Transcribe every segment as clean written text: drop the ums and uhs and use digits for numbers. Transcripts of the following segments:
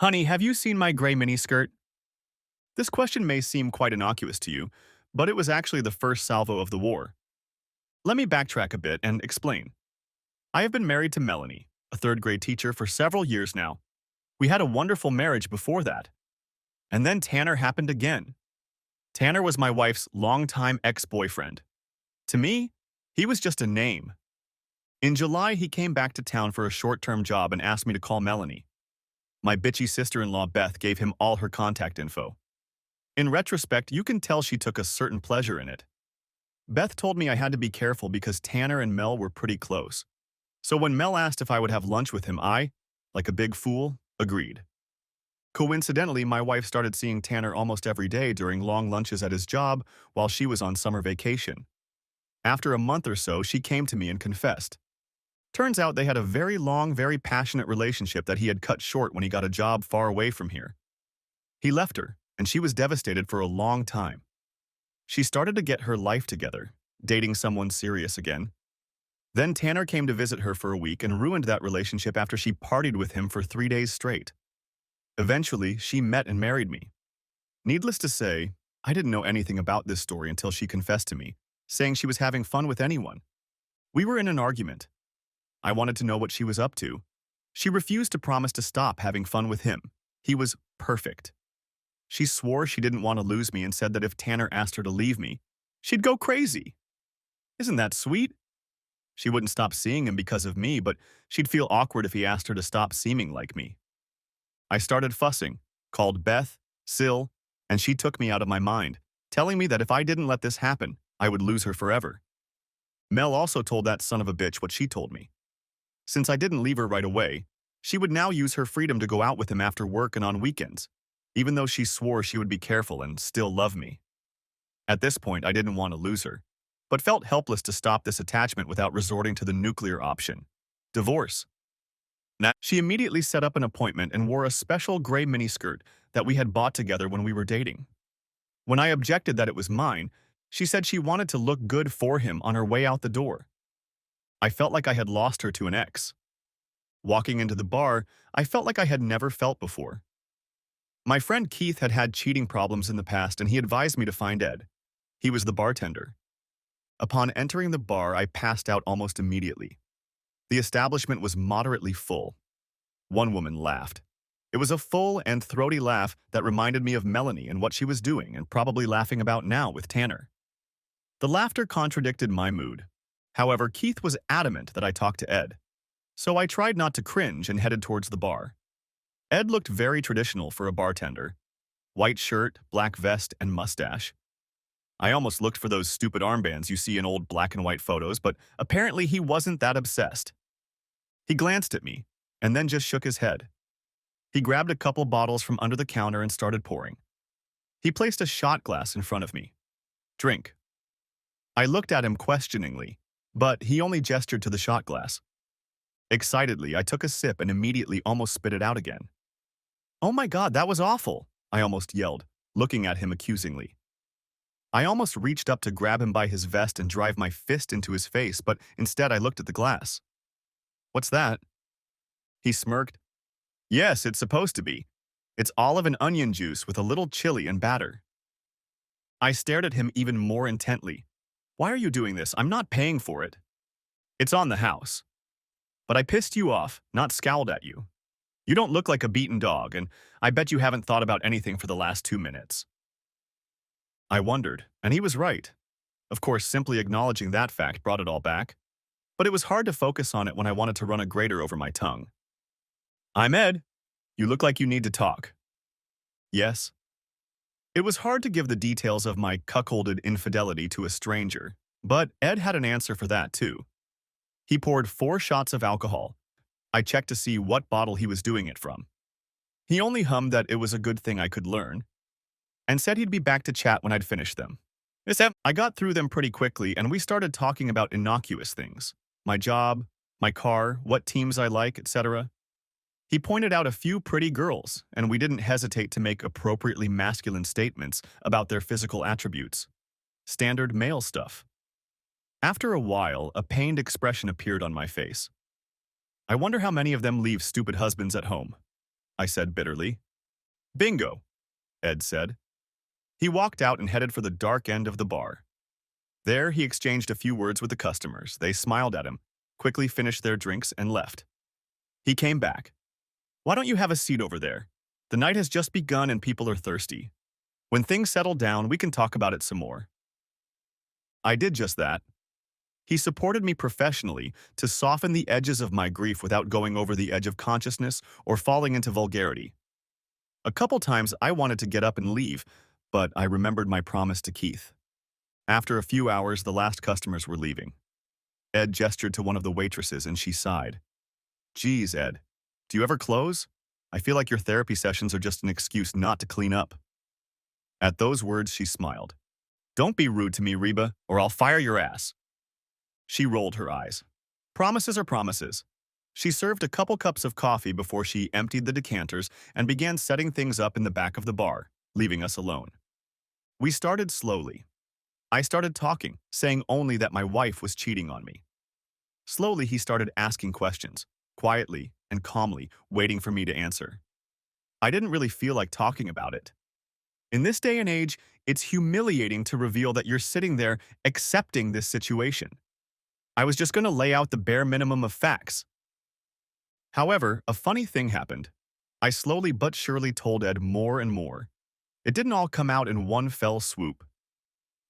Honey, have you seen my gray miniskirt? This question may seem quite innocuous to you, but it was actually the first salvo of the war. Let me backtrack a bit and explain. I have been married to Melanie, a third grade teacher, for several years now. We had a wonderful marriage before that. And then Tanner happened again. Tanner was my wife's longtime ex-boyfriend. To me, he was just a name. In July, he came back to town for a short-term job and asked me to call Melanie. My bitchy sister-in-law Beth gave him all her contact info. In retrospect, you can tell she took a certain pleasure in it. Beth told me I had to be careful because Tanner and Mel were pretty close. So when Mel asked if I would have lunch with him, I, like a big fool, agreed. Coincidentally, my wife started seeing Tanner almost every day during long lunches at his job while she was on summer vacation. After a month or so, she came to me and confessed. Turns out they had a very long, very passionate relationship that he had cut short when he got a job far away from here. He left her, and she was devastated for a long time. She started to get her life together, dating someone serious again. Then Tanner came to visit her for a week and ruined that relationship after she partied with him for 3 days straight. Eventually, she met and married me. Needless to say, I didn't know anything about this story until she confessed to me, saying she was having fun with anyone. We were in an argument. I wanted to know what she was up to. She refused to promise to stop having fun with him. He was perfect. She swore she didn't want to lose me and said that if Tanner asked her to leave me, she'd go crazy. Isn't that sweet? She wouldn't stop seeing him because of me, but she'd feel awkward if he asked her to stop seeming like me. I started fussing, called Beth, Sil, and she took me out of my mind, telling me that if I didn't let this happen, I would lose her forever. Mel also told that son of a bitch what she told me. Since I didn't leave her right away, she would now use her freedom to go out with him after work and on weekends, even though she swore she would be careful and still love me. At this point, I didn't want to lose her, but felt helpless to stop this attachment without resorting to the nuclear option: divorce. Now, she immediately set up an appointment and wore a special gray miniskirt that we had bought together when we were dating. When I objected that it was mine, she said she wanted to look good for him on her way out the door. I felt like I had lost her to an ex. Walking into the bar, I felt like I had never felt before. My friend Keith had had cheating problems in the past and he advised me to find Ed. He was the bartender. Upon entering the bar, I passed out almost immediately. The establishment was moderately full. One woman laughed. It was a full and throaty laugh that reminded me of Melanie and what she was doing and probably laughing about now with Tanner. The laughter contradicted my mood. However, Keith was adamant that I talk to Ed. So I tried not to cringe and headed towards the bar. Ed looked very traditional for a bartender. White shirt, black vest, and mustache. I almost looked for those stupid armbands you see in old black and white photos, but apparently he wasn't that obsessed. He glanced at me, and then just shook his head. He grabbed a couple bottles from under the counter and started pouring. He placed a shot glass in front of me. Drink. I looked at him questioningly, but he only gestured to the shot glass. Excitedly, I took a sip and immediately almost spit it out again. "Oh my God, that was awful," I almost yelled, looking at him accusingly. I almost reached up to grab him by his vest and drive my fist into his face, but instead I looked at the glass. "What's that?" He smirked. "Yes, it's supposed to be. It's olive and onion juice with a little chili and batter." I stared at him even more intently. "Why are you doing this? I'm not paying for it." "It's on the house." "But I pissed you off, not scowled at you. You don't look like a beaten dog, and I bet you haven't thought about anything for the last 2 minutes." I wondered, and he was right. Of course, simply acknowledging that fact brought it all back. But it was hard to focus on it when I wanted to run a grater over my tongue. "I'm Ed. You look like you need to talk." "Yes." It was hard to give the details of my cuckolded infidelity to a stranger, but Ed had an answer for that too. He poured 4 shots of alcohol. I checked to see what bottle he was doing it from. He only hummed that it was a good thing I could learn, and said he'd be back to chat when I'd finished them. I got through them pretty quickly, and we started talking about innocuous things. My job, my car, what teams I like, etc. He pointed out a few pretty girls, and we didn't hesitate to make appropriately masculine statements about their physical attributes. Standard male stuff. After a while, a pained expression appeared on my face. I wonder how many of them leave stupid husbands at home. I said bitterly. Bingo, Ed said. He walked out and headed for the dark end of the bar. There, he exchanged a few words with the customers. They smiled at him, quickly finished their drinks, and left. He came back. Why don't you have a seat over there? The night has just begun and people are thirsty. When things settle down, we can talk about it some more. I did just that. He supported me professionally to soften the edges of my grief without going over the edge of consciousness or falling into vulgarity. A couple times I wanted to get up and leave, but I remembered my promise to Keith. After a few hours, the last customers were leaving. Ed gestured to one of the waitresses and she sighed. Geez, Ed, do you ever close? I feel like your therapy sessions are just an excuse not to clean up. At those words, she smiled. Don't be rude to me, Reba, or I'll fire your ass. She rolled her eyes. Promises are promises. She served a couple cups of coffee before she emptied the decanters and began setting things up in the back of the bar, leaving us alone. We started slowly. I started talking, saying only that my wife was cheating on me. Slowly, he started asking questions, quietly and calmly, waiting for me to answer. I didn't really feel like talking about it. In this day and age, it's humiliating to reveal that you're sitting there accepting this situation. I was just going to lay out the bare minimum of facts. However, a funny thing happened. I slowly but surely told Ed more and more. It didn't all come out in one fell swoop.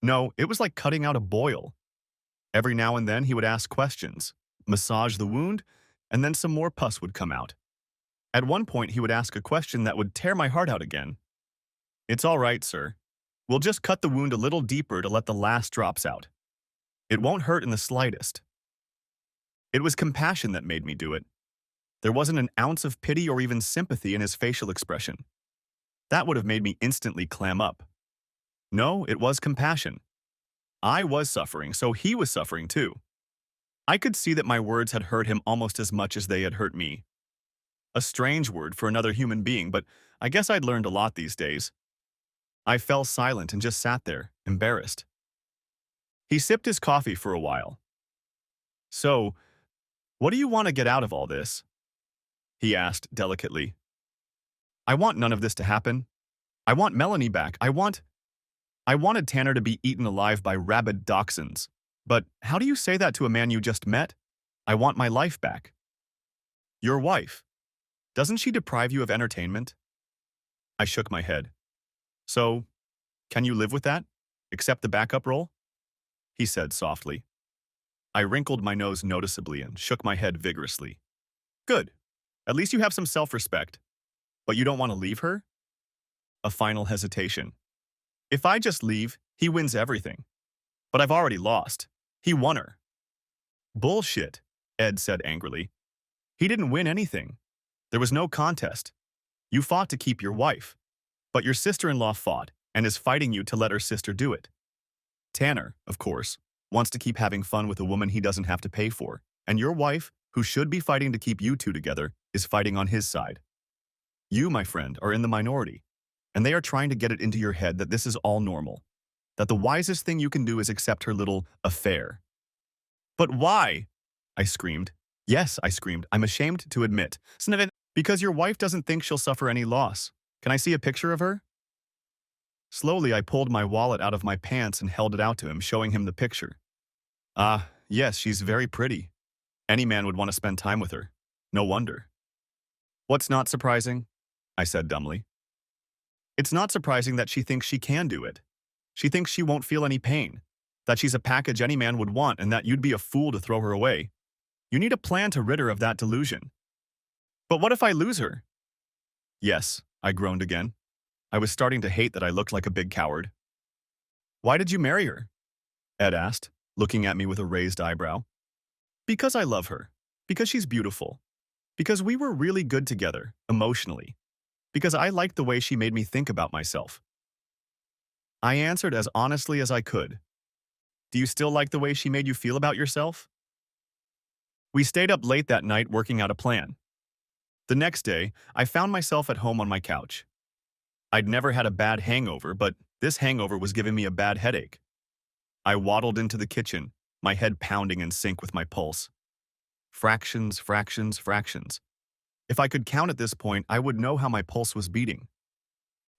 No, it was like cutting out a boil. Every now and then he would ask questions, massage the wound, and then some more pus would come out. At one point he would ask a question that would tear my heart out again. It's all right, sir. We'll just cut the wound a little deeper to let the last drops out. It won't hurt in the slightest. It was compassion that made me do it. There wasn't an ounce of pity or even sympathy in his facial expression. That would have made me instantly clam up. No, it was compassion. I was suffering, so he was suffering too. I could see that my words had hurt him almost as much as they had hurt me. A strange word for another human being, but I guess I'd learned a lot these days. I fell silent and just sat there, embarrassed. He sipped his coffee for a while. So, what do you want to get out of all this? He asked delicately. I want none of this to happen. I want Melanie back. I wanted Tanner to be eaten alive by rabid dachshunds. But how do you say that to a man you just met? I want my life back. Your wife. Doesn't she deprive you of entertainment? I shook my head. So, can you live with that? Accept the backup role? He said softly. I wrinkled my nose noticeably and shook my head vigorously. Good. At least you have some self-respect. But you don't want to leave her? A final hesitation. If I just leave, he wins everything. But I've already lost. He won her. Bullshit, Ed said angrily. He didn't win anything. There was no contest. You fought to keep your wife. But your sister-in-law fought and is fighting you to let her sister do it. Tanner, of course, wants to keep having fun with a woman he doesn't have to pay for. And your wife, who should be fighting to keep you two together, is fighting on his side. You, my friend, are in the minority. And they are trying to get it into your head that this is all normal. That the wisest thing you can do is accept her little affair. But why? I screamed. Yes, I screamed. I'm ashamed to admit. Because your wife doesn't think she'll suffer any loss. Can I see a picture of her? Slowly, I pulled my wallet out of my pants and held it out to him, showing him the picture. Yes, she's very pretty. Any man would want to spend time with her. No wonder. What's not surprising? I said dumbly. It's not surprising that she thinks she can do it. She thinks she won't feel any pain, that she's a package any man would want and that you'd be a fool to throw her away. You need a plan to rid her of that delusion. But what if I lose her? Yes, I groaned again. I was starting to hate that I looked like a big coward. Why did you marry her? Ed asked, looking at me with a raised eyebrow. Because I love her. Because she's beautiful. Because we were really good together, emotionally. Because I liked the way she made me think about myself. I answered as honestly as I could. Do you still like the way she made you feel about yourself? We stayed up late that night working out a plan. The next day, I found myself at home on my couch. I'd never had a bad hangover, but this hangover was giving me a bad headache. I waddled into the kitchen, my head pounding in sync with my pulse. Fractions, fractions, fractions. If I could count at this point, I would know how my pulse was beating.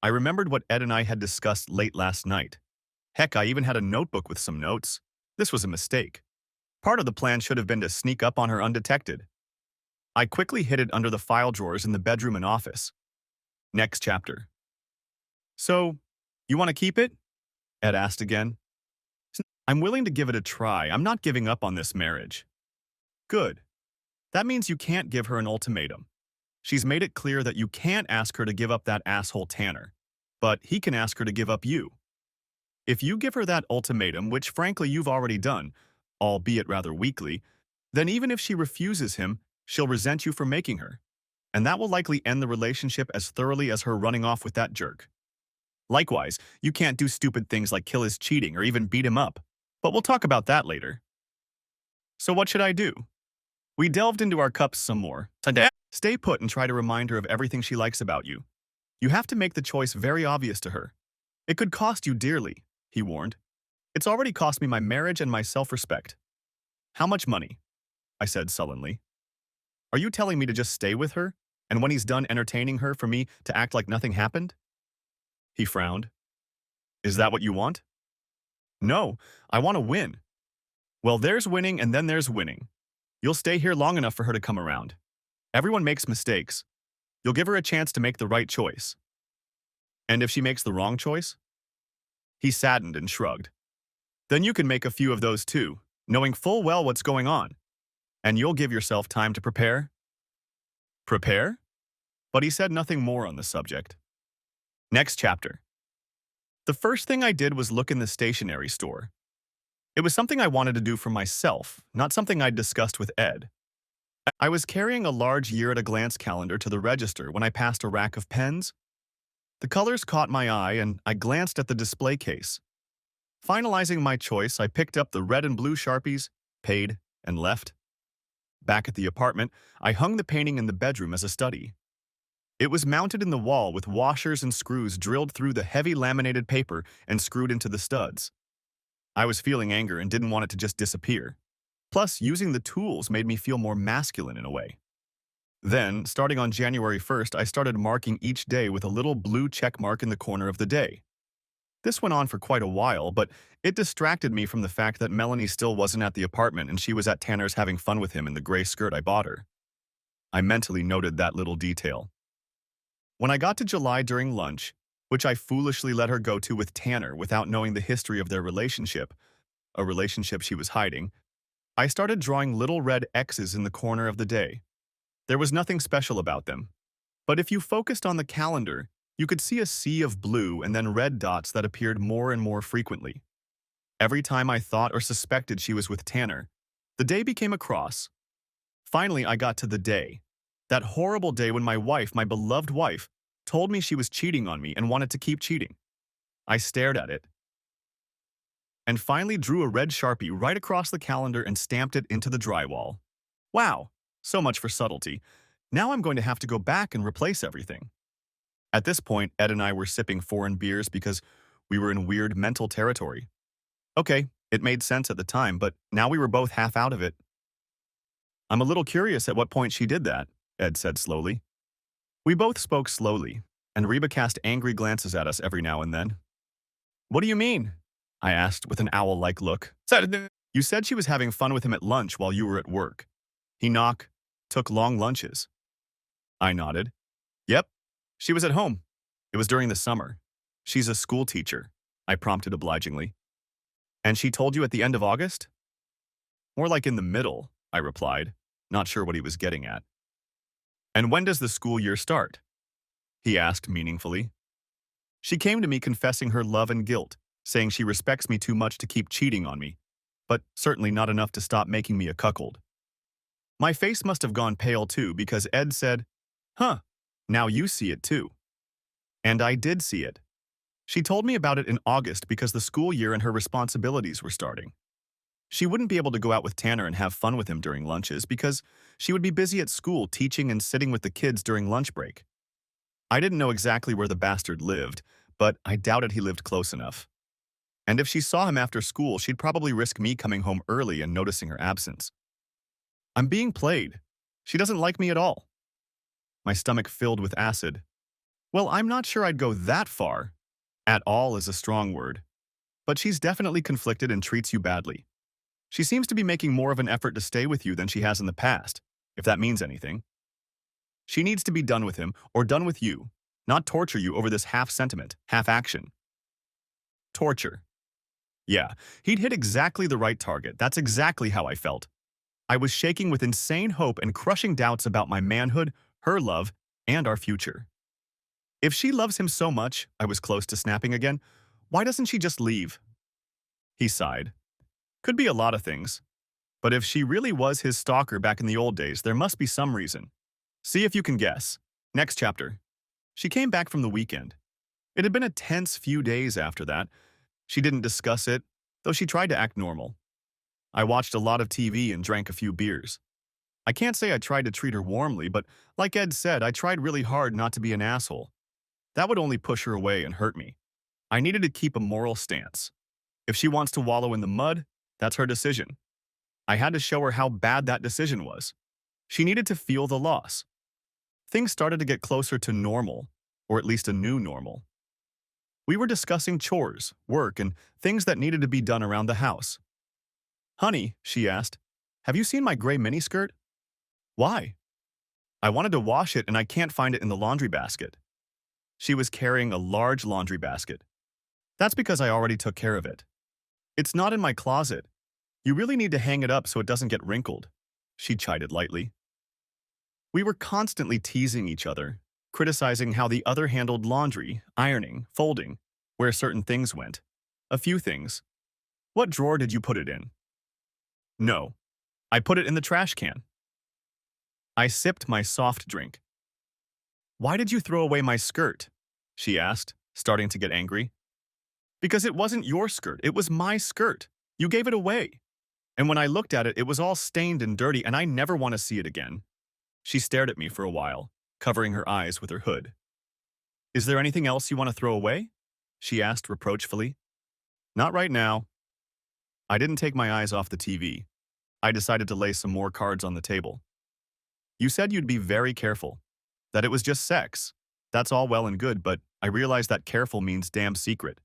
I remembered what Ed and I had discussed late last night. Heck, I even had a notebook with some notes. This was a mistake. Part of the plan should have been to sneak up on her undetected. I quickly hid it under the file drawers in the bedroom and office. Next chapter. So, you want to keep it? Ed asked again. I'm willing to give it a try. I'm not giving up on this marriage. Good. That means you can't give her an ultimatum. She's made it clear that you can't ask her to give up that asshole Tanner, but he can ask her to give up you. If you give her that ultimatum, which frankly you've already done, albeit rather weakly, then even if she refuses him, she'll resent you for making her. And that will likely end the relationship as thoroughly as her running off with that jerk. Likewise, you can't do stupid things like kill his cheating or even beat him up. But we'll talk about that later. So what should I do? We delved into our cups some more. Stay put and try to remind her of everything she likes about you. You have to make the choice very obvious to her. It could cost you dearly, he warned. It's already cost me my marriage and my self-respect. How much money? I said sullenly. Are you telling me to just stay with her, and when he's done entertaining her for me to act like nothing happened? He frowned. Is that what you want? No, I want to win. Well, there's winning and then there's winning. You'll stay here long enough for her to come around. Everyone makes mistakes. You'll give her a chance to make the right choice. And if she makes the wrong choice? He saddened and shrugged. Then you can make a few of those too, knowing full well what's going on. And you'll give yourself time to prepare? Prepare? But he said nothing more on the subject. Next chapter. The first thing I did was look in the stationery store. It was something I wanted to do for myself, not something I'd discussed with Ed. I was carrying a large year-at-a-glance calendar to the register when I passed a rack of pens. The colors caught my eye, and I glanced at the display case. Finalizing my choice, I picked up the red and blue Sharpies, paid, and left. Back at the apartment, I hung the painting in the bedroom as a study. It was mounted in the wall with washers and screws drilled through the heavy laminated paper and screwed into the studs. I was feeling anger and didn't want it to just disappear. Plus, using the tools made me feel more masculine in a way. Then, starting on January 1st, I started marking each day with a little blue check mark in the corner of the day. This went on for quite a while, but it distracted me from the fact that Melanie still wasn't at the apartment and she was at Tanner's having fun with him in the gray skirt I bought her. I mentally noted that little detail. When I got to July during lunch, which I foolishly let her go to with Tanner without knowing the history of their relationship, a relationship she was hiding, I started drawing little red X's in the corner of the day. There was nothing special about them. But if you focused on the calendar, you could see a sea of blue and then red dots that appeared more and more frequently. Every time I thought or suspected she was with Tanner, the day became a cross. Finally, I got to the day. That horrible day when my wife, my beloved wife, told me she was cheating on me and wanted to keep cheating. I stared at it, and finally drew a red Sharpie right across the calendar and stamped it into the drywall. Wow, so much for subtlety. Now I'm going to have to go back and replace everything. At this point, Ed and I were sipping foreign beers because we were in weird mental territory. Okay, it made sense at the time, but now we were both half out of it. I'm a little curious at what point she did that, Ed said slowly. We both spoke slowly, and Reba cast angry glances at us every now and then. What do you mean? I asked with an owl-like look. You said she was having fun with him at lunch while you were at work. He took long lunches. I nodded. Yep, she was at home. It was during the summer. She's a school teacher, I prompted obligingly. And she told you at the end of August? More like in the middle, I replied, not sure what he was getting at. And when does the school year start? He asked meaningfully. She came to me confessing her love and guilt, saying she respects me too much to keep cheating on me, but certainly not enough to stop making me a cuckold. My face must have gone pale too because Ed said, Huh, now you see it too. And I did see it. She told me about it in August because the school year and her responsibilities were starting. She wouldn't be able to go out with Tanner and have fun with him during lunches because she would be busy at school teaching and sitting with the kids during lunch break. I didn't know exactly where the bastard lived, but I doubted he lived close enough. And if she saw him after school, she'd probably risk me coming home early and noticing her absence. I'm being played. She doesn't like me at all. my stomach filled with acid. Well, I'm not sure I'd go that far. At all is a strong word. But she's definitely conflicted and treats you badly. She seems to be making more of an effort to stay with you than she has in the past, if that means anything. She needs to be done with him or done with you, not torture you over this half sentiment, half action. Torture. Yeah, he'd hit exactly the right target. That's exactly how I felt. I was shaking with insane hope and crushing doubts about my manhood, her love, and our future. If she loves him so much, I was close to snapping again, why doesn't she just leave? He sighed. Could be a lot of things. But if she really was his stalker back in the old days, there must be some reason. See if you can guess. Next chapter. She came back from the weekend. It had been a tense few days after that. She didn't discuss it, though she tried to act normal. I watched a lot of TV and drank a few beers. I can't say I tried to treat her warmly, but like Ed said, I tried really hard not to be an asshole. That would only push her away and hurt me. I needed to keep a moral stance. If she wants to wallow in the mud, that's her decision. I had to show her how bad that decision was. She needed to feel the loss. Things started to get closer to normal, or at least a new normal. We were discussing chores, work, and things that needed to be done around the house. Honey, she asked, have you seen my gray miniskirt? Why? I wanted to wash it and I can't find it in the laundry basket. She was carrying a large laundry basket. That's because I already took care of it. It's not in my closet. You really need to hang it up so it doesn't get wrinkled, she chided lightly. We were constantly teasing each other, criticizing how the other handled laundry, ironing, folding, where certain things went. A few things. What drawer did you put it in? No, I put it in the trash can. I sipped my soft drink. Why did you throw away my skirt? She asked, starting to get angry. Because it wasn't your skirt, it was my skirt. You gave it away. And when I looked at it, it was all stained and dirty, and I never want to see it again. She stared at me for a while, covering her eyes with her hood. Is there anything else you want to throw away? She asked reproachfully. Not right now. I didn't take my eyes off the TV. I decided to lay some more cards on the table. You said you'd be very careful, that it was just sex. That's all well and good, but I realize that careful means damn secret.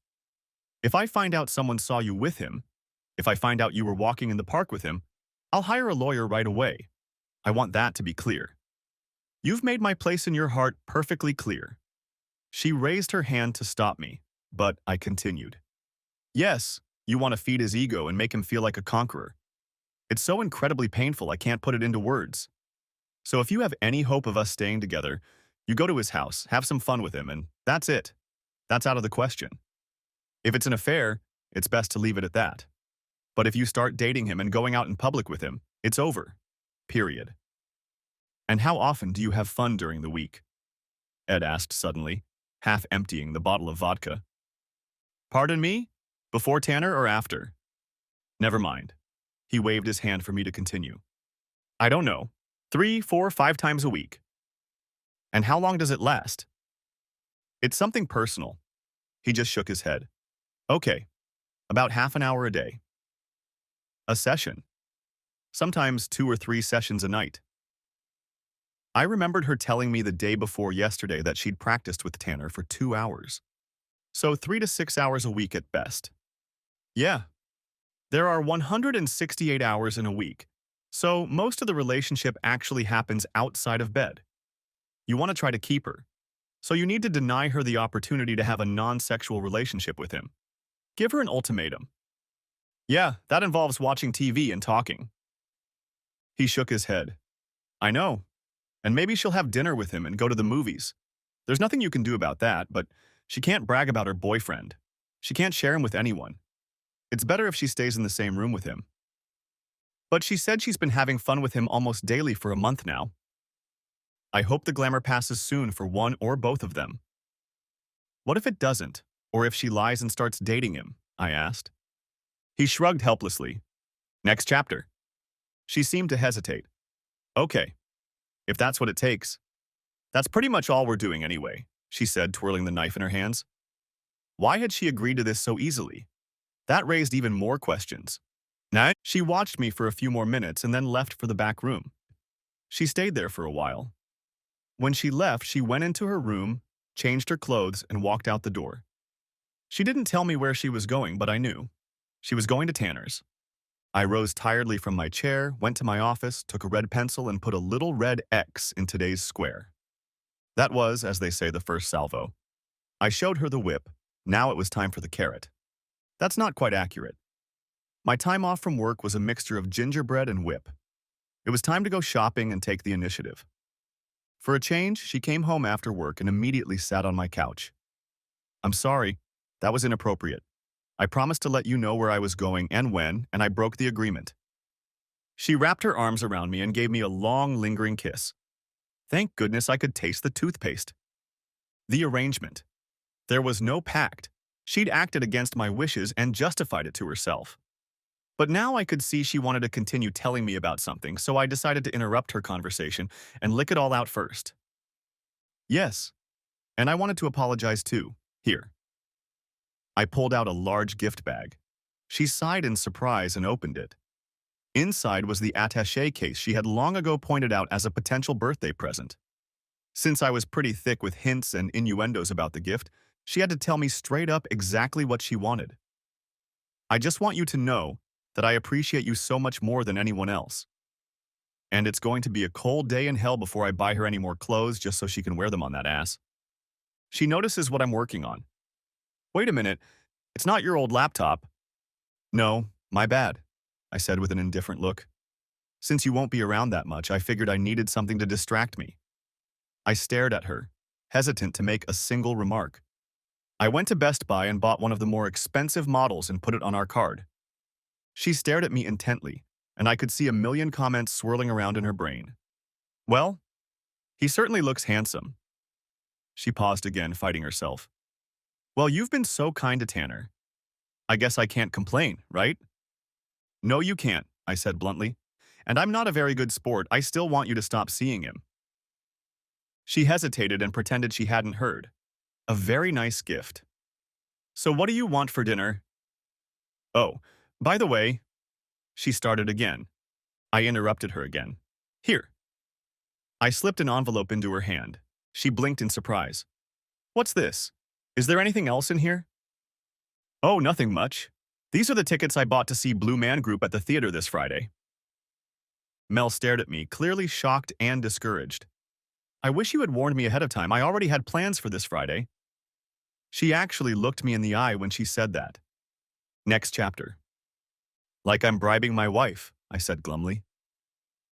If I find out someone saw you with him, if I find out you were walking in the park with him, I'll hire a lawyer right away. I want that to be clear. You've made my place in your heart perfectly clear. She raised her hand to stop me, but I continued. Yes, you want to feed his ego and make him feel like a conqueror. It's so incredibly painful I can't put it into words. So if you have any hope of us staying together, you go to his house, have some fun with him, and that's it. That's out of the question. If it's an affair, it's best to leave it at that. But if you start dating him and going out in public with him, it's over. Period. And how often do you have fun during the week? Ed asked suddenly, half emptying the bottle of vodka. Pardon me? Before Tanner or after? Never mind. He waved his hand for me to continue. I don't know. 3, 4, 5 times a week. And how long does it last? It's something personal. He just shook his head. Okay. About half an hour a day. A session. Sometimes 2 or 3 sessions a night. I remembered her telling me the day before yesterday that she'd practiced with Tanner for 2 hours. So 3 to 6 hours a week at best. Yeah. There are 168 hours in a week, so most of the relationship actually happens outside of bed. You want to try to keep her, so you need to deny her the opportunity to have a non-sexual relationship with him. Give her an ultimatum. Yeah, that involves watching TV and talking. He shook his head. I know. And maybe she'll have dinner with him and go to the movies. There's nothing you can do about that, but she can't brag about her boyfriend. She can't share him with anyone. It's better if she stays in the same room with him. But she said she's been having fun with him almost daily for a month now. I hope the glamour passes soon for one or both of them. What if it doesn't, or if she lies and starts dating him? I asked. He shrugged helplessly. Next chapter. She seemed to hesitate. Okay, if that's what it takes. That's pretty much all we're doing anyway, she said, twirling the knife in her hands. Why had she agreed to this so easily? That raised even more questions. Now, she watched me for a few more minutes and then left for the back room. She stayed there for a while. When she left, she went into her room, changed her clothes, and walked out the door. She didn't tell me where she was going, but I knew. She was going to Tanner's. I rose tiredly from my chair, went to my office, took a red pencil, and put a little red X in today's square. That was, as they say, the first salvo. I showed her the whip. Now it was time for the carrot. That's not quite accurate. My time off from work was a mixture of gingerbread and whip. It was time to go shopping and take the initiative. For a change, she came home after work and immediately sat on my couch. I'm sorry, that was inappropriate. I promised to let you know where I was going and when, and I broke the agreement. She wrapped her arms around me and gave me a long, lingering kiss. Thank goodness I could taste the toothpaste. The arrangement. There was no pact. She'd acted against my wishes and justified it to herself. But now I could see she wanted to continue telling me about something, so I decided to interrupt her conversation and lick it all out first. Yes, and I wanted to apologize too. Here. I pulled out a large gift bag. She sighed in surprise and opened it. Inside was the attaché case she had long ago pointed out as a potential birthday present. Since I was pretty thick with hints and innuendos about the gift, she had to tell me straight up exactly what she wanted. I just want you to know that I appreciate you so much more than anyone else. And it's going to be a cold day in hell before I buy her any more clothes just so she can wear them on that ass. She notices what I'm working on. Wait a minute, it's not your old laptop. No, my bad, I said with an indifferent look. Since you won't be around that much, I figured I needed something to distract me. I stared at her, hesitant to make a single remark. I went to Best Buy and bought one of the more expensive models and put it on our card. She stared at me intently, and I could see a million comments swirling around in her brain. Well, he certainly looks handsome. She paused again, fighting herself. Well, you've been so kind to Tanner. I guess I can't complain, right? No, you can't, I said bluntly. And I'm not a very good sport. I still want you to stop seeing him. She hesitated and pretended she hadn't heard. A very nice gift. So what do you want for dinner? Oh, by the way, she started again. I interrupted her again. Here. I slipped an envelope into her hand. She blinked in surprise. What's this? Is there anything else in here? Oh, nothing much. These are the tickets I bought to see Blue Man Group at the theater this Friday. Mel stared at me, clearly shocked and discouraged. I wish you had warned me ahead of time. I already had plans for this Friday. She actually looked me in the eye when she said that. Next chapter. Like I'm bribing my wife, I said glumly.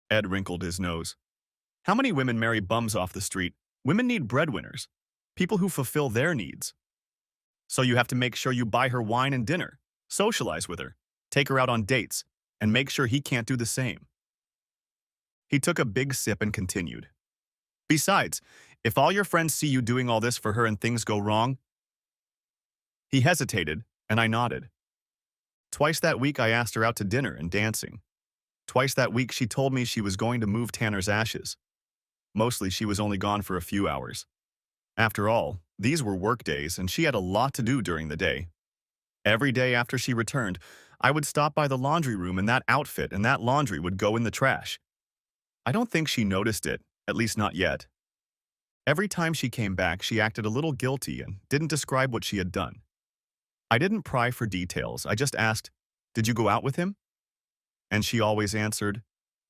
Ed wrinkled his nose. How many women marry bums off the street? Women need breadwinners, people who fulfill their needs. So you have to make sure you buy her wine and dinner, socialize with her, take her out on dates, and make sure he can't do the same. He took a big sip and continued. Besides, if all your friends see you doing all this for her and things go wrong... He hesitated, and I nodded. Twice that week I asked her out to dinner and dancing. Twice that week she told me she was going to move Tanner's ashes. Mostly she was only gone for a few hours. After all, these were work days and she had a lot to do during the day. Every day after she returned, I would stop by the laundry room and that outfit and that laundry would go in the trash. I don't think she noticed it, at least not yet. Every time she came back, she acted a little guilty and didn't describe what she had done. I didn't pry for details. I just asked, "Did you go out with him?" And she always answered,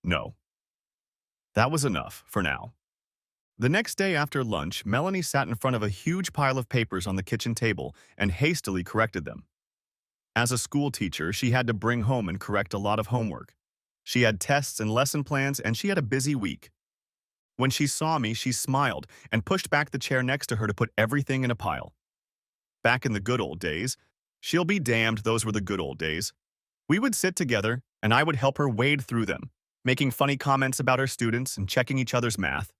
"No." That was enough, for now. The next day after lunch, Melanie sat in front of a huge pile of papers on the kitchen table and hastily corrected them. As a school teacher, she had to bring home and correct a lot of homework. She had tests and lesson plans, and she had a busy week. When she saw me, she smiled and pushed back the chair next to her to put everything in a pile. Back in the good old days, she'll be damned, those were the good old days. We would sit together, and I would help her wade through them, making funny comments about her students and checking each other's math.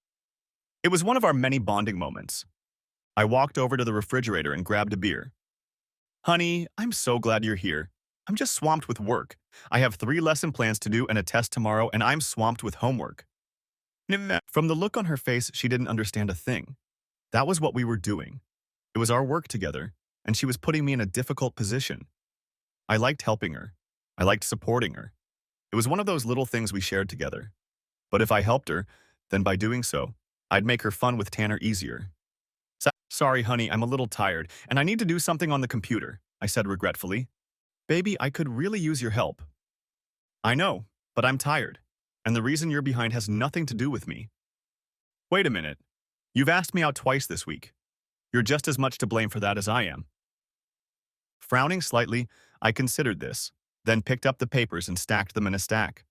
It was one of our many bonding moments. I walked over to the refrigerator and grabbed a beer. Honey, I'm so glad you're here. I'm just swamped with work. I have 3 lesson plans to do and a test tomorrow, and I'm swamped with homework. From the look on her face, she didn't understand a thing. That was what we were doing. It was our work together, and she was putting me in a difficult position. I liked helping her. I liked supporting her. It was one of those little things we shared together. But if I helped her, then by doing so, I'd make her fun with Tanner easier. Sorry, honey, I'm a little tired, and I need to do something on the computer, I said regretfully. Baby, I could really use your help. I know, but I'm tired, and the reason you're behind has nothing to do with me. Wait a minute. You've asked me out twice this week. You're just as much to blame for that as I am. Frowning slightly, I considered this, then picked up the papers and stacked them in a stack.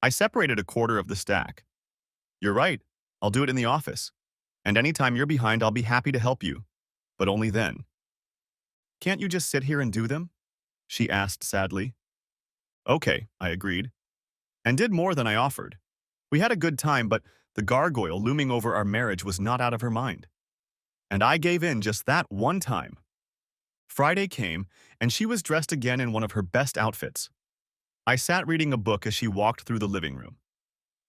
I separated a quarter of the stack. You're right, I'll do it in the office. And anytime you're behind, I'll be happy to help you. But only then. Can't you just sit here and do them? She asked sadly. Okay, I agreed, and did more than I offered. We had a good time, but the gargoyle looming over our marriage was not out of her mind. And I gave in just that one time. Friday came, and she was dressed again in one of her best outfits. I sat reading a book as she walked through the living room.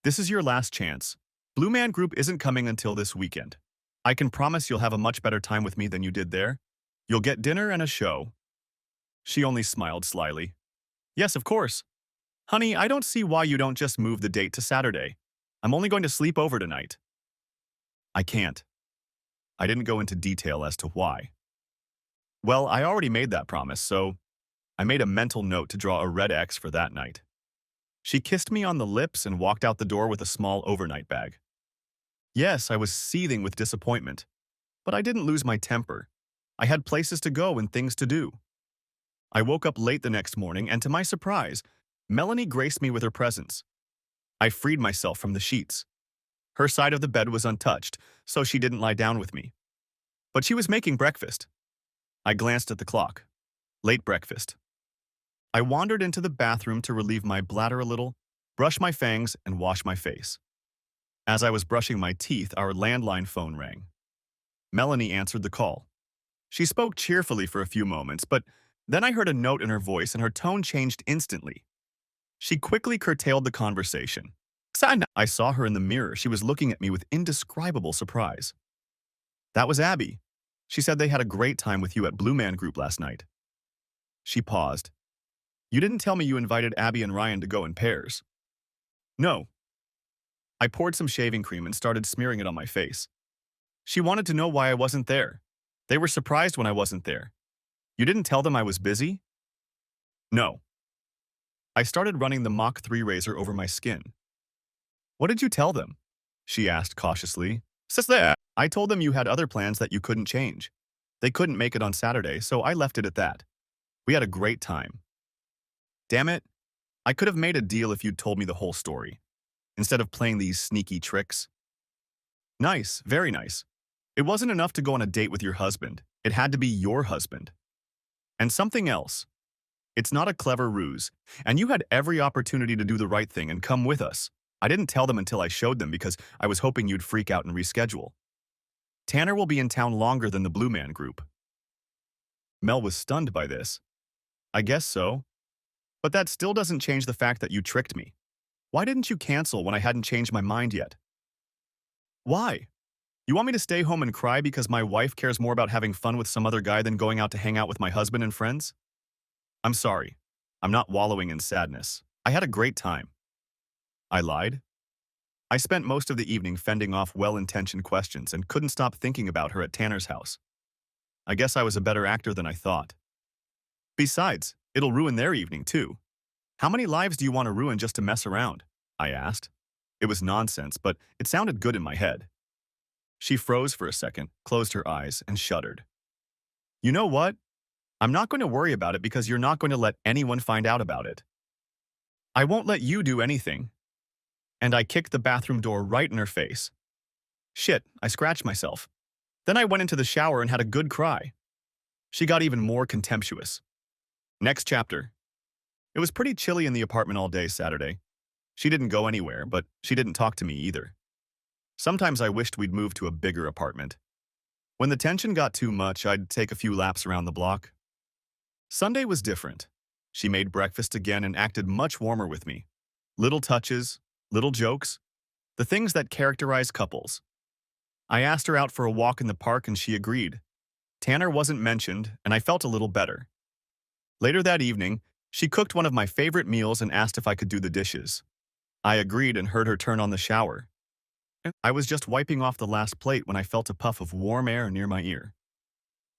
This is your last chance. Blue Man Group isn't coming until this weekend. I can promise you'll have a much better time with me than you did there. You'll get dinner and a show. She only smiled slyly. Yes, of course. Honey, I don't see why you don't just move the date to Saturday. I'm only going to sleep over tonight. I can't. I didn't go into detail as to why. Well, I already made that promise, so I made a mental note to draw a red X for that night. She kissed me on the lips and walked out the door with a small overnight bag. Yes, I was seething with disappointment, but I didn't lose my temper. I had places to go and things to do. I woke up late the next morning, and to my surprise, Melanie graced me with her presence. I freed myself from the sheets. Her side of the bed was untouched, so she didn't lie down with me. But she was making breakfast. I glanced at the clock. Late breakfast. I wandered into the bathroom to relieve my bladder a little, brush my fangs, and wash my face. As I was brushing my teeth, our landline phone rang. Melanie answered the call. She spoke cheerfully for a few moments, but then I heard a note in her voice and her tone changed instantly. She quickly curtailed the conversation. I saw her in the mirror. She was looking at me with indescribable surprise. That was Abby. She said they had a great time with you at Blue Man Group last night. She paused. You didn't tell me you invited Abby and Ryan to go in pairs. No. I poured some shaving cream and started smearing it on my face. She wanted to know why I wasn't there. They were surprised when I wasn't there. You didn't tell them I was busy? No. I started running the Mach 3 razor over my skin. What did you tell them? She asked cautiously. Sister, I told them you had other plans that you couldn't change. They couldn't make it on Saturday, so I left it at that. We had a great time. Damn it. I could have made a deal if you'd told me the whole story, instead of playing these sneaky tricks. Nice, very nice. It wasn't enough to go on a date with your husband. It had to be your husband. And something else. It's not a clever ruse, and you had every opportunity to do the right thing and come with us. I didn't tell them until I showed them because I was hoping you'd freak out and reschedule. Tanner will be in town longer than the Blue Man Group. Mel was stunned by this. I guess so. But that still doesn't change the fact that you tricked me. Why didn't you cancel when I hadn't changed my mind yet? Why? You want me to stay home and cry because my wife cares more about having fun with some other guy than going out to hang out with my husband and friends? I'm sorry. I'm not wallowing in sadness. I had a great time. I lied. I spent most of the evening fending off well-intentioned questions and couldn't stop thinking about her at Tanner's house. I guess I was a better actor than I thought. Besides, it'll ruin their evening too. How many lives do you want to ruin just to mess around? I asked. It was nonsense, but it sounded good in my head. She froze for a second, closed her eyes, and shuddered. You know what? I'm not going to worry about it because you're not going to let anyone find out about it. I won't let you do anything. And I kicked the bathroom door right in her face. Shit, I scratched myself. Then I went into the shower and had a good cry. She got even more contemptuous. Next chapter. It was pretty chilly in the apartment all day Saturday. She didn't go anywhere, but she didn't talk to me either. Sometimes I wished we'd move to a bigger apartment. When the tension got too much, I'd take a few laps around the block. Sunday was different. She made breakfast again and acted much warmer with me. Little touches, little jokes, the things that characterize couples. I asked her out for a walk in the park and she agreed. Tanner wasn't mentioned, and I felt a little better. Later that evening, she cooked one of my favorite meals and asked if I could do the dishes. I agreed and heard her turn on the shower. I was just wiping off the last plate when I felt a puff of warm air near my ear.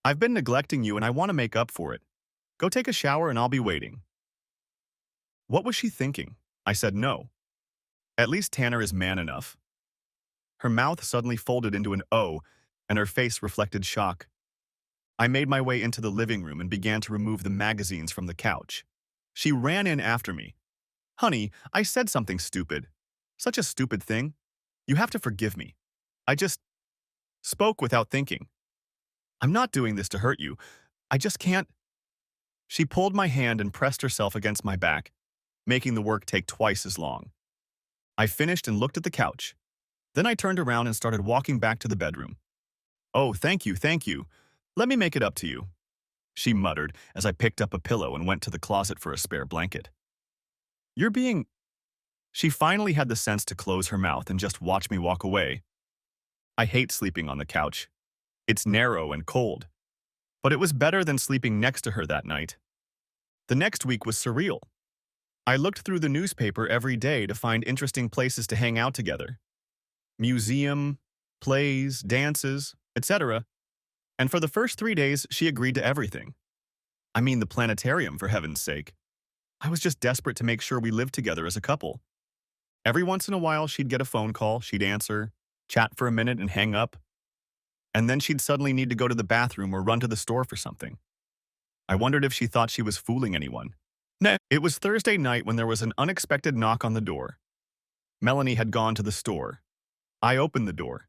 I've been neglecting you and I want to make up for it. Go take a shower and I'll be waiting. What was she thinking? I said no. At least Tanner is man enough. Her mouth suddenly folded into an O, and her face reflected shock. I made my way into the living room and began to remove the magazines from the couch. She ran in after me. Honey, I said something stupid. Such a stupid thing. You have to forgive me. I just spoke without thinking. I'm not doing this to hurt you. I just can't. She pulled my hand and pressed herself against my back, making the work take twice as long. I finished and looked at the couch. Then I turned around and started walking back to the bedroom. Oh, thank you, thank you. Let me make it up to you, she muttered as I picked up a pillow and went to the closet for a spare blanket. You're being... She finally had the sense to close her mouth and just watch me walk away. I hate sleeping on the couch. It's narrow and cold. But it was better than sleeping next to her that night. The next week was surreal. I looked through the newspaper every day to find interesting places to hang out together. Museum, plays, dances, etc. And for the first 3 days, she agreed to everything. I mean the planetarium, for heaven's sake. I was just desperate to make sure we lived together as a couple. Every once in a while, she'd get a phone call, she'd answer, chat for a minute and hang up. And then she'd suddenly need to go to the bathroom or run to the store for something. I wondered if she thought she was fooling anyone. No. It was Thursday night when there was an unexpected knock on the door. Melanie had gone to the store. I opened the door.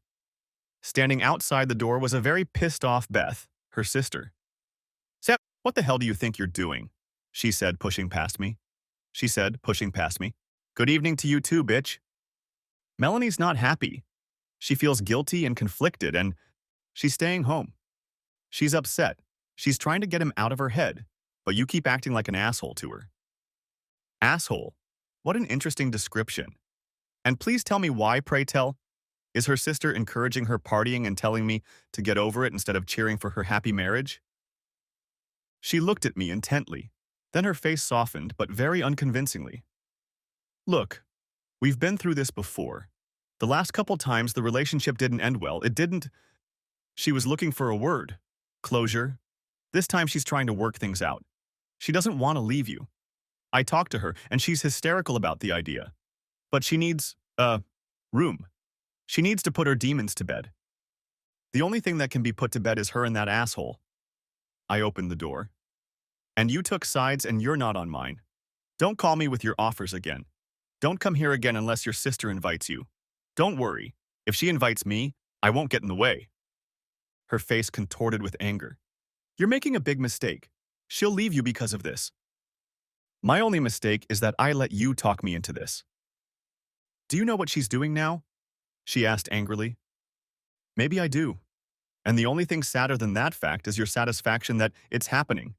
Standing outside the door was a very pissed-off Beth, her sister. Sep, what the hell do you think you're doing? She said, pushing past me. Good evening to you too, bitch. Melanie's not happy. She feels guilty and conflicted, and she's staying home. She's upset. She's trying to get him out of her head, but you keep acting like an asshole to her. Asshole? What an interesting description. And please tell me why, pray tell. Is her sister encouraging her partying and telling me to get over it instead of cheering for her happy marriage? She looked at me intently. Then her face softened, but very unconvincingly. Look, we've been through this before. The last couple times the relationship didn't end well. It didn't. She was looking for a word. Closure. This time she's trying to work things out. She doesn't want to leave you. I talked to her, and she's hysterical about the idea. But she needs, room. She needs to put her demons to bed. The only thing that can be put to bed is her and that asshole. I opened the door. And you took sides and you're not on mine. Don't call me with your offers again. Don't come here again unless your sister invites you. Don't worry. If she invites me, I won't get in the way. Her face contorted with anger. You're making a big mistake. She'll leave you because of this. My only mistake is that I let you talk me into this. Do you know what she's doing now? She asked angrily. Maybe I do. And the only thing sadder than that fact is your satisfaction that it's happening.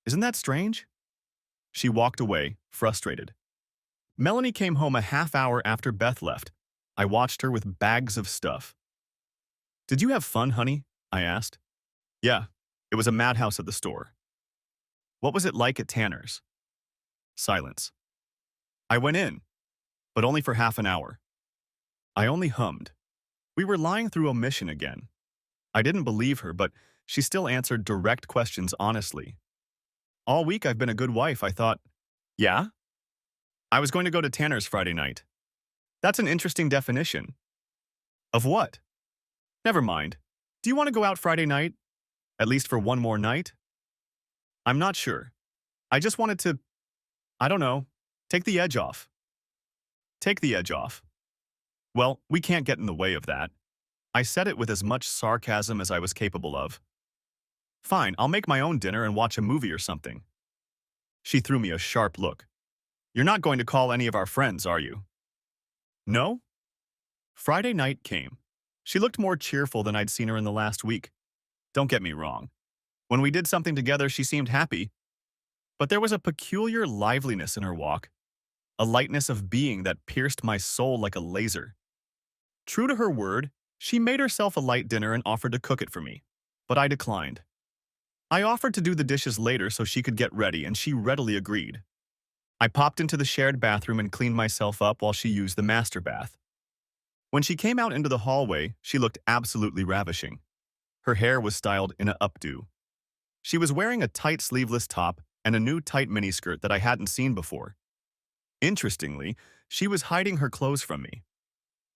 Isn't that strange? She walked away, frustrated. Melanie came home a half hour after Beth left. I watched her with bags of stuff. Did you have fun, honey? I asked. Yeah, it was a madhouse at the store. What was it like at Tanner's? Silence. I went in, but only for half an hour. I only hummed. We were lying through omission again. I didn't believe her, but she still answered direct questions honestly. All week I've been a good wife, I thought. Yeah? I was going to go to Tanner's Friday night. That's an interesting definition. Of what? Never mind. Do you want to go out Friday night? At least for one more night? I'm not sure. I just wanted to, I don't know, take the edge off. Take the edge off. Well, we can't get in the way of that. I said it with as much sarcasm as I was capable of. Fine, I'll make my own dinner and watch a movie or something. She threw me a sharp look. You're not going to call any of our friends, are you? No? Friday night came. She looked more cheerful than I'd seen her in the last week. Don't get me wrong. When we did something together, she seemed happy. But there was a peculiar liveliness in her walk, a lightness of being that pierced my soul like a laser. True to her word, she made herself a light dinner and offered to cook it for me, but I declined. I offered to do the dishes later so she could get ready, and she readily agreed. I popped into the shared bathroom and cleaned myself up while she used the master bath. When she came out into the hallway, she looked absolutely ravishing. Her hair was styled in a updo. She was wearing a tight sleeveless top and a new tight miniskirt that I hadn't seen before. Interestingly, she was hiding her clothes from me.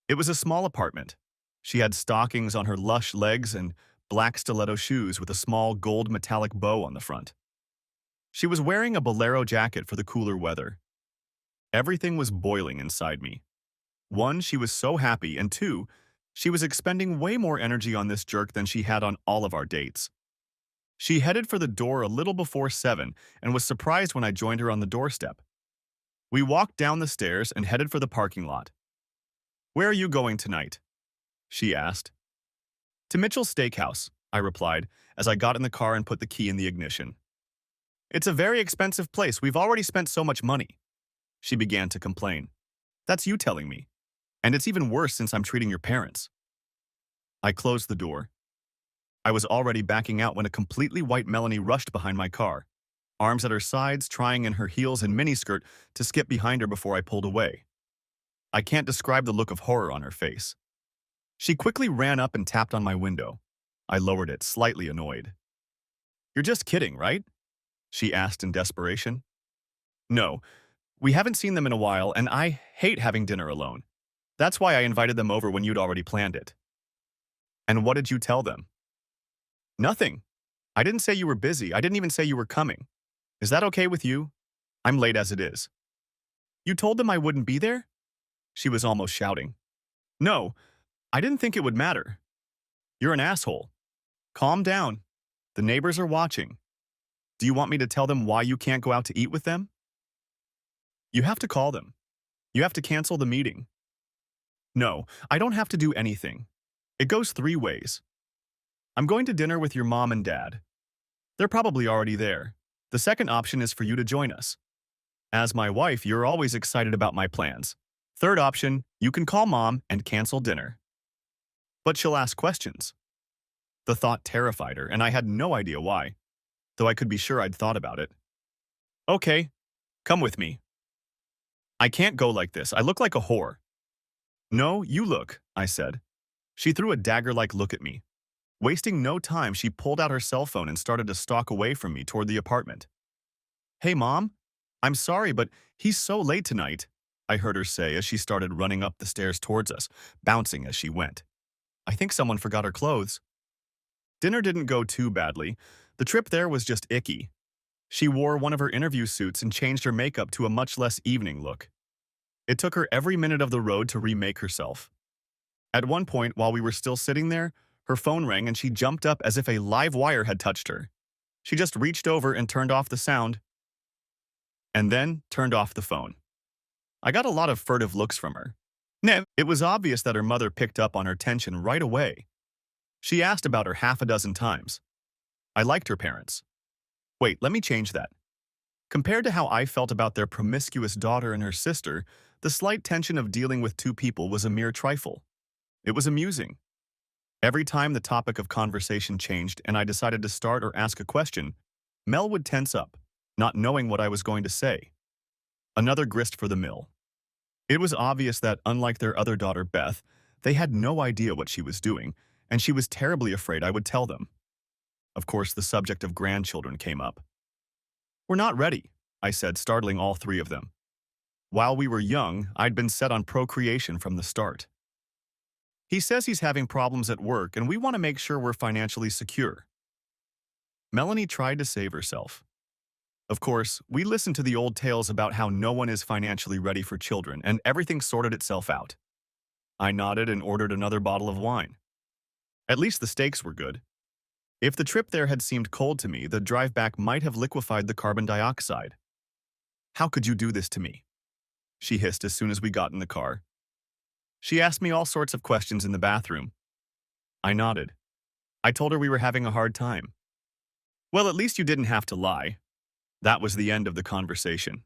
It was a small apartment. She had stockings on her lush legs and black stiletto shoes with a small gold metallic bow on the front. She was wearing a bolero jacket for the cooler weather. Everything was boiling inside me. One, she was so happy, and two, she was expending way more energy on this jerk than she had on all of our dates. She headed for the door a little before 7 and was surprised when I joined her on the doorstep. We walked down the stairs and headed for the parking lot. "Where are you going tonight?" she asked. "To Mitchell's Steakhouse," I replied as I got in the car and put the key in the ignition. "It's a very expensive place. We've already spent so much money," she began to complain. "That's you telling me. And it's even worse since I'm treating your parents." I closed the door. I was already backing out when a completely white Melanie rushed behind my car, arms at her sides, trying in her heels and miniskirt to skip behind her before I pulled away. I can't describe the look of horror on her face. She quickly ran up and tapped on my window. I lowered it, slightly annoyed. "You're just kidding, right?" she asked in desperation. "No, we haven't seen them in a while, and I hate having dinner alone. That's why I invited them over when you'd already planned it." "And what did you tell them?" "Nothing. I didn't say you were busy. I didn't even say you were coming. Is that okay with you? I'm late as it is." "You told them I wouldn't be there?" She was almost shouting. "No, I didn't think it would matter. You're an asshole. Calm down. The neighbors are watching. Do you want me to tell them why you can't go out to eat with them?" "You have to call them. You have to cancel the meeting." "No, I don't have to do anything. It goes 3 ways. I'm going to dinner with your mom and dad. They're probably already there. The second option is for you to join us. As my wife, you're always excited about my plans. Third option, you can call mom and cancel dinner." But she'll ask questions. The thought terrified her, and I had no idea why, though I could be sure I'd thought about it. "Okay, come with me." "I can't go like this. I look like a whore." "No, you look," I said. She threw a dagger-like look at me. Wasting no time, she pulled out her cell phone and started to stalk away from me toward the apartment. "Hey, Mom, I'm sorry, but he's so late tonight," I heard her say as she started running up the stairs towards us, bouncing as she went. "I think someone forgot her clothes." Dinner didn't go too badly. The trip there was just icky. She wore one of her interview suits and changed her makeup to a much less evening look. It took her every minute of the road to remake herself. At one point, while we were still sitting there, her phone rang and she jumped up as if a live wire had touched her. She just reached over and turned off the sound, and then turned off the phone. I got a lot of furtive looks from her. It was obvious that her mother picked up on her tension right away. She asked about her half a dozen times. I liked her parents. Wait, let me change that. Compared to how I felt about their promiscuous daughter and her sister, the slight tension of dealing with 2 people was a mere trifle. It was amusing. Every time the topic of conversation changed and I decided to start or ask a question, Mel would tense up, not knowing what I was going to say. Another grist for the mill. It was obvious that, unlike their other daughter, Beth, they had no idea what she was doing, and she was terribly afraid I would tell them. Of course, the subject of grandchildren came up. "We're not ready," I said, startling all 3 of them. While we were young, I'd been set on procreation from the start. "He says he's having problems at work, and we want to make sure we're financially secure." Melanie tried to save herself. Of course, we listened to the old tales about how no one is financially ready for children, and everything sorted itself out. I nodded and ordered another bottle of wine. At least the steaks were good. If the trip there had seemed cold to me, the drive back might have liquefied the carbon dioxide. "How could you do this to me?" she hissed as soon as we got in the car. She asked me all sorts of questions in the bathroom. I nodded. I told her we were having a hard time. "Well, at least you didn't have to lie." That was the end of the conversation.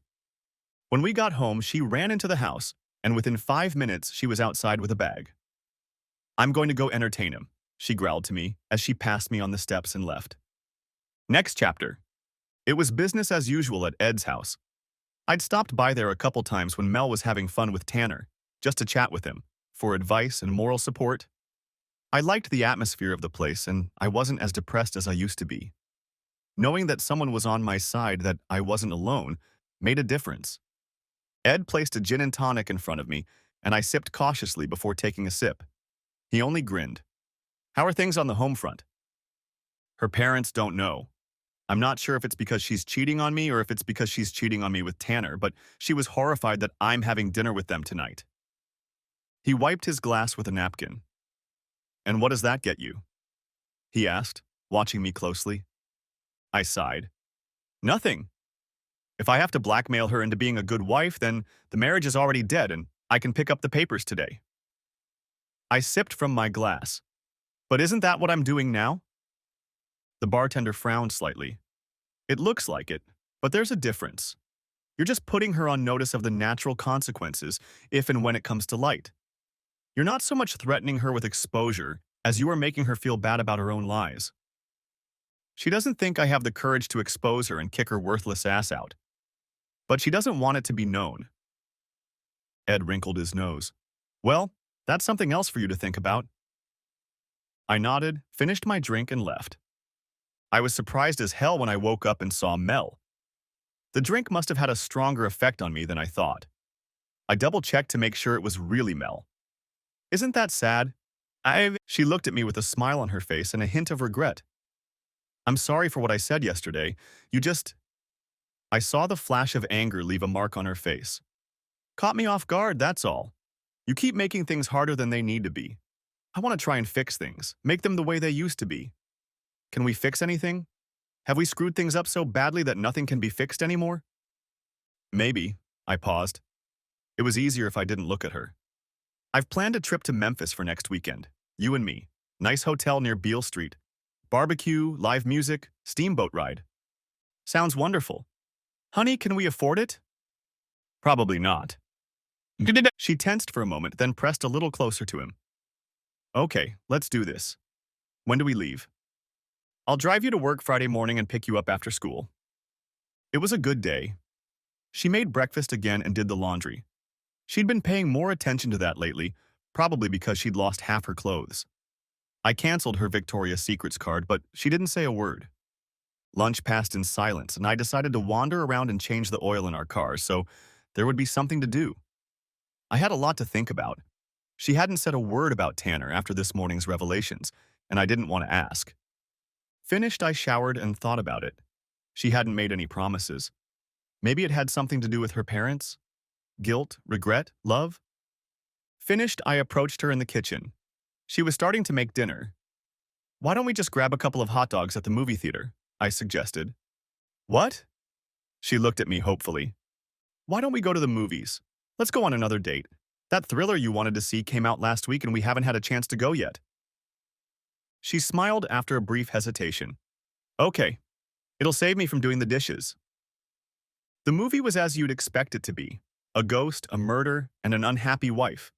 When we got home, she ran into the house, and within 5 minutes, she was outside with a bag. "I'm going to go entertain him," she growled to me as she passed me on the steps and left. Next chapter. It was business as usual at Ed's house. I'd stopped by there a couple times when Mel was having fun with Tanner, just to chat with him, for advice and moral support. I liked the atmosphere of the place, and I wasn't as depressed as I used to be. Knowing that someone was on my side, that I wasn't alone, made a difference. Ed placed a gin and tonic in front of me, and I sipped cautiously before taking a sip. He only grinned. How are things on the home front? Her parents don't know. I'm not sure if it's because she's cheating on me or if it's because she's cheating on me with Tanner, but she was horrified that I'm having dinner with them tonight. He wiped his glass with a napkin. And what does that get you? He asked, watching me closely. I sighed. Nothing. If I have to blackmail her into being a good wife, then the marriage is already dead and I can pick up the papers today. I sipped from my glass. But isn't that what I'm doing now? The bartender frowned slightly. It looks like it, but there's a difference. You're just putting her on notice of the natural consequences if and when it comes to light. You're not so much threatening her with exposure as you are making her feel bad about her own lies. She doesn't think I have the courage to expose her and kick her worthless ass out. But she doesn't want it to be known. Ed wrinkled his nose. Well, that's something else for you to think about. I nodded, finished my drink, and left. I was surprised as hell when I woke up and saw Mel. The drink must have had a stronger effect on me than I thought. I double-checked to make sure it was really Mel. Isn't that sad? She looked at me with a smile on her face and a hint of regret. I'm sorry for what I said yesterday. I saw the flash of anger leave a mark on her face. Caught me off guard, that's all. You keep making things harder than they need to be. I want to try and fix things, make them the way they used to be. Can we fix anything? Have we screwed things up so badly that nothing can be fixed anymore? Maybe. I paused. It was easier if I didn't look at her. I've planned a trip to Memphis for next weekend. You and me. Nice hotel near Beale Street. Barbecue, live music, steamboat ride. Sounds wonderful. Honey, can we afford it? Probably not. She tensed for a moment, then pressed a little closer to him. Okay, let's do this. When do we leave? I'll drive you to work Friday morning and pick you up after school. It was a good day. She made breakfast again and did the laundry. She'd been paying more attention to that lately, probably because she'd lost half her clothes. I canceled her Victoria's Secrets card, but she didn't say a word. Lunch passed in silence, and I decided to wander around and change the oil in our car, so there would be something to do. I had a lot to think about. She hadn't said a word about Tanner after this morning's revelations, and I didn't want to ask. Finished, I showered and thought about it. She hadn't made any promises. Maybe it had something to do with her parents? Guilt, regret, love? Finished, I approached her in the kitchen. She was starting to make dinner. Why don't we just grab a couple of hot dogs at the movie theater? I suggested. What? She looked at me hopefully. Why don't we go to the movies? Let's go on another date. That thriller you wanted to see came out last week and we haven't had a chance to go yet. She smiled after a brief hesitation. Okay, it'll save me from doing the dishes. The movie was as you'd expect it to be. A ghost, a murder, and an unhappy wife.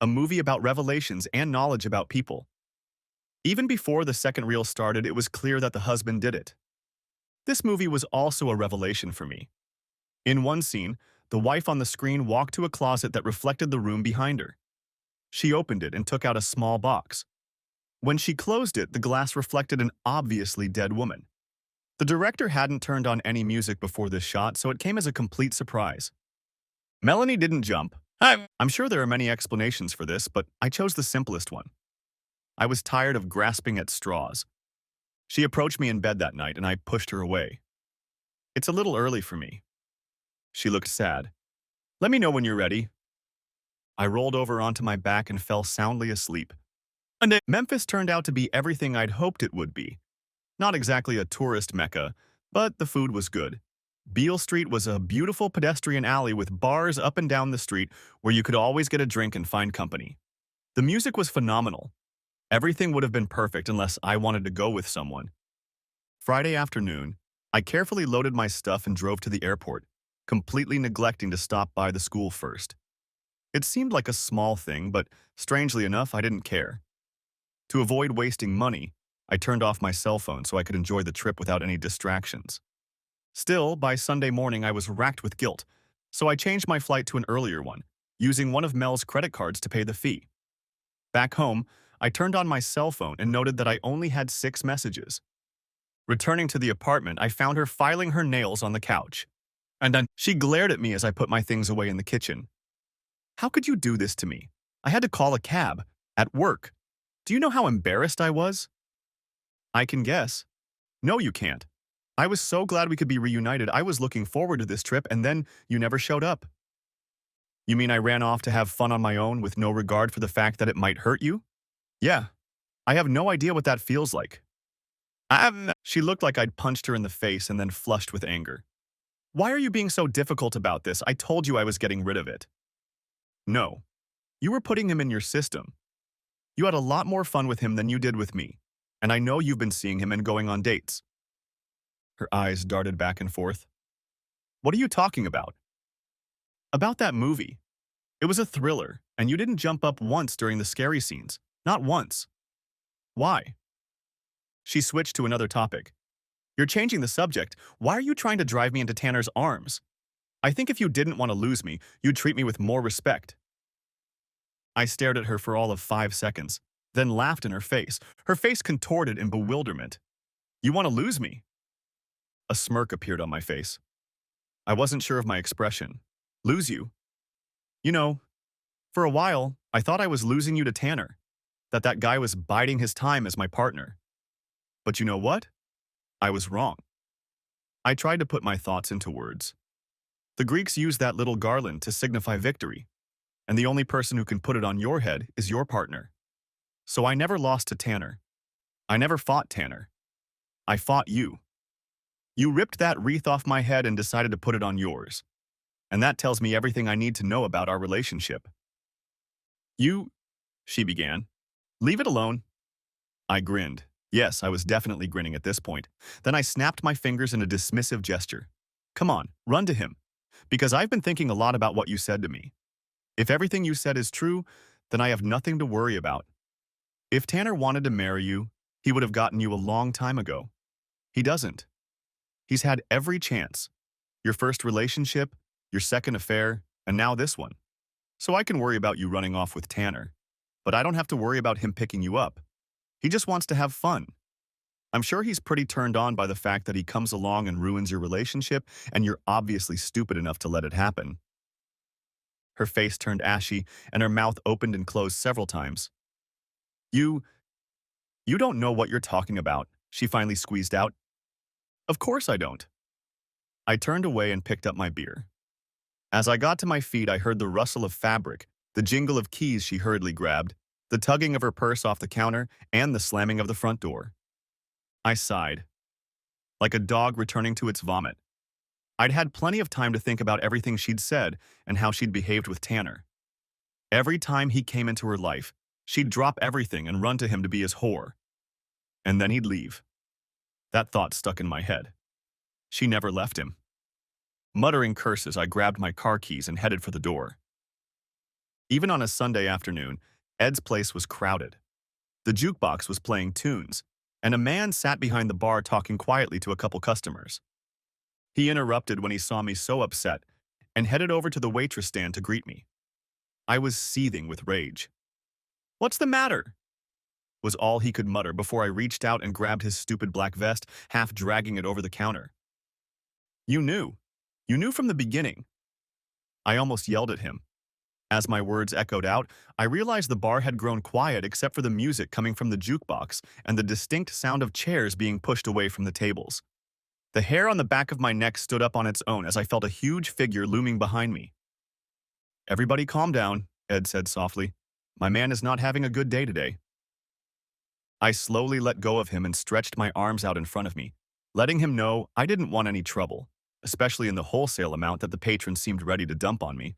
A movie about revelations and knowledge about people. Even before the second reel started, it was clear that the husband did it. This movie was also a revelation for me. In one scene, the wife on the screen walked to a closet that reflected the room behind her. She opened it and took out a small box. When she closed it, the glass reflected an obviously dead woman. The director hadn't turned on any music before this shot, so it came as a complete surprise. Melanie didn't jump. I'm sure there are many explanations for this, but I chose the simplest one. I was tired of grasping at straws. She approached me in bed that night, and I pushed her away. It's a little early for me. She looked sad. Let me know when you're ready. I rolled over onto my back and fell soundly asleep. Memphis turned out to be everything I'd hoped it would be. Not exactly a tourist mecca, but the food was good. Beale Street was a beautiful pedestrian alley with bars up and down the street where you could always get a drink and find company. The music was phenomenal. Everything would have been perfect unless I wanted to go with someone. Friday afternoon, I carefully loaded my stuff and drove to the airport, completely neglecting to stop by the school first. It seemed like a small thing, but strangely enough, I didn't care. To avoid wasting money, I turned off my cell phone so I could enjoy the trip without any distractions. Still, by Sunday morning, I was racked with guilt, so I changed my flight to an earlier one, using one of Mel's credit cards to pay the fee. Back home, I turned on my cell phone and noted that I only had 6 messages. Returning to the apartment, I found her filing her nails on the couch. And then she glared at me as I put my things away in the kitchen. How could you do this to me? I had to call a cab. At work. Do you know how embarrassed I was? I can guess. No, you can't. I was so glad we could be reunited. I was looking forward to this trip, and then you never showed up. You mean I ran off to have fun on my own with no regard for the fact that it might hurt you? Yeah. I have no idea what that feels like. She looked like I'd punched her in the face and then flushed with anger. Why are you being so difficult about this? I told you I was getting rid of it. No. You were putting him in your system. You had a lot more fun with him than you did with me. And I know you've been seeing him and going on dates. Her eyes darted back and forth. What are you talking about? About that movie. It was a thriller, and you didn't jump up once during the scary scenes. Not once. Why? She switched to another topic. You're changing the subject. Why are you trying to drive me into Tanner's arms? I think if you didn't want to lose me, you'd treat me with more respect. I stared at her for all of 5 seconds, then laughed in her face. Her face contorted in bewilderment. You want to lose me? A smirk appeared on my face. I wasn't sure of my expression. Lose you? You know, for a while, I thought I was losing you to Tanner, that guy was biding his time as my partner. But you know what? I was wrong. I tried to put my thoughts into words. The Greeks used that little garland to signify victory, and the only person who can put it on your head is your partner. So I never lost to Tanner. I never fought Tanner. I fought you. You ripped that wreath off my head and decided to put it on yours. And that tells me everything I need to know about our relationship. She began. Leave it alone. I grinned. Yes, I was definitely grinning at this point. Then I snapped my fingers in a dismissive gesture. Come on, run to him. Because I've been thinking a lot about what you said to me. If everything you said is true, then I have nothing to worry about. If Tanner wanted to marry you, he would have gotten you a long time ago. He doesn't. He's had every chance. Your first relationship, your second affair, and now this one. So I can worry about you running off with Tanner. But I don't have to worry about him picking you up. He just wants to have fun. I'm sure he's pretty turned on by the fact that he comes along and ruins your relationship, and you're obviously stupid enough to let it happen. Her face turned ashy, and her mouth opened and closed several times. You don't know what you're talking about, she finally squeezed out. Of course I don't. I turned away and picked up my beer. As I got to my feet, I heard the rustle of fabric, the jingle of keys she hurriedly grabbed, the tugging of her purse off the counter, and the slamming of the front door. I sighed, like a dog returning to its vomit. I'd had plenty of time to think about everything she'd said and how she'd behaved with Tanner. Every time he came into her life, she'd drop everything and run to him to be his whore. And then he'd leave. That thought stuck in my head. She never left him. Muttering curses, I grabbed my car keys and headed for the door. Even on a Sunday afternoon, Ed's place was crowded. The jukebox was playing tunes, and a man sat behind the bar talking quietly to a couple customers. He interrupted when he saw me so upset and headed over to the waitress stand to greet me. I was seething with rage. "What's the matter?" was all he could mutter before I reached out and grabbed his stupid black vest, half dragging it over the counter. You knew. You knew from the beginning. I almost yelled at him. As my words echoed out, I realized the bar had grown quiet except for the music coming from the jukebox and the distinct sound of chairs being pushed away from the tables. The hair on the back of my neck stood up on its own as I felt a huge figure looming behind me. "Everybody calm down," Ed said softly. "My man is not having a good day today." I slowly let go of him and stretched my arms out in front of me, letting him know I didn't want any trouble, especially in the wholesale amount that the patron seemed ready to dump on me.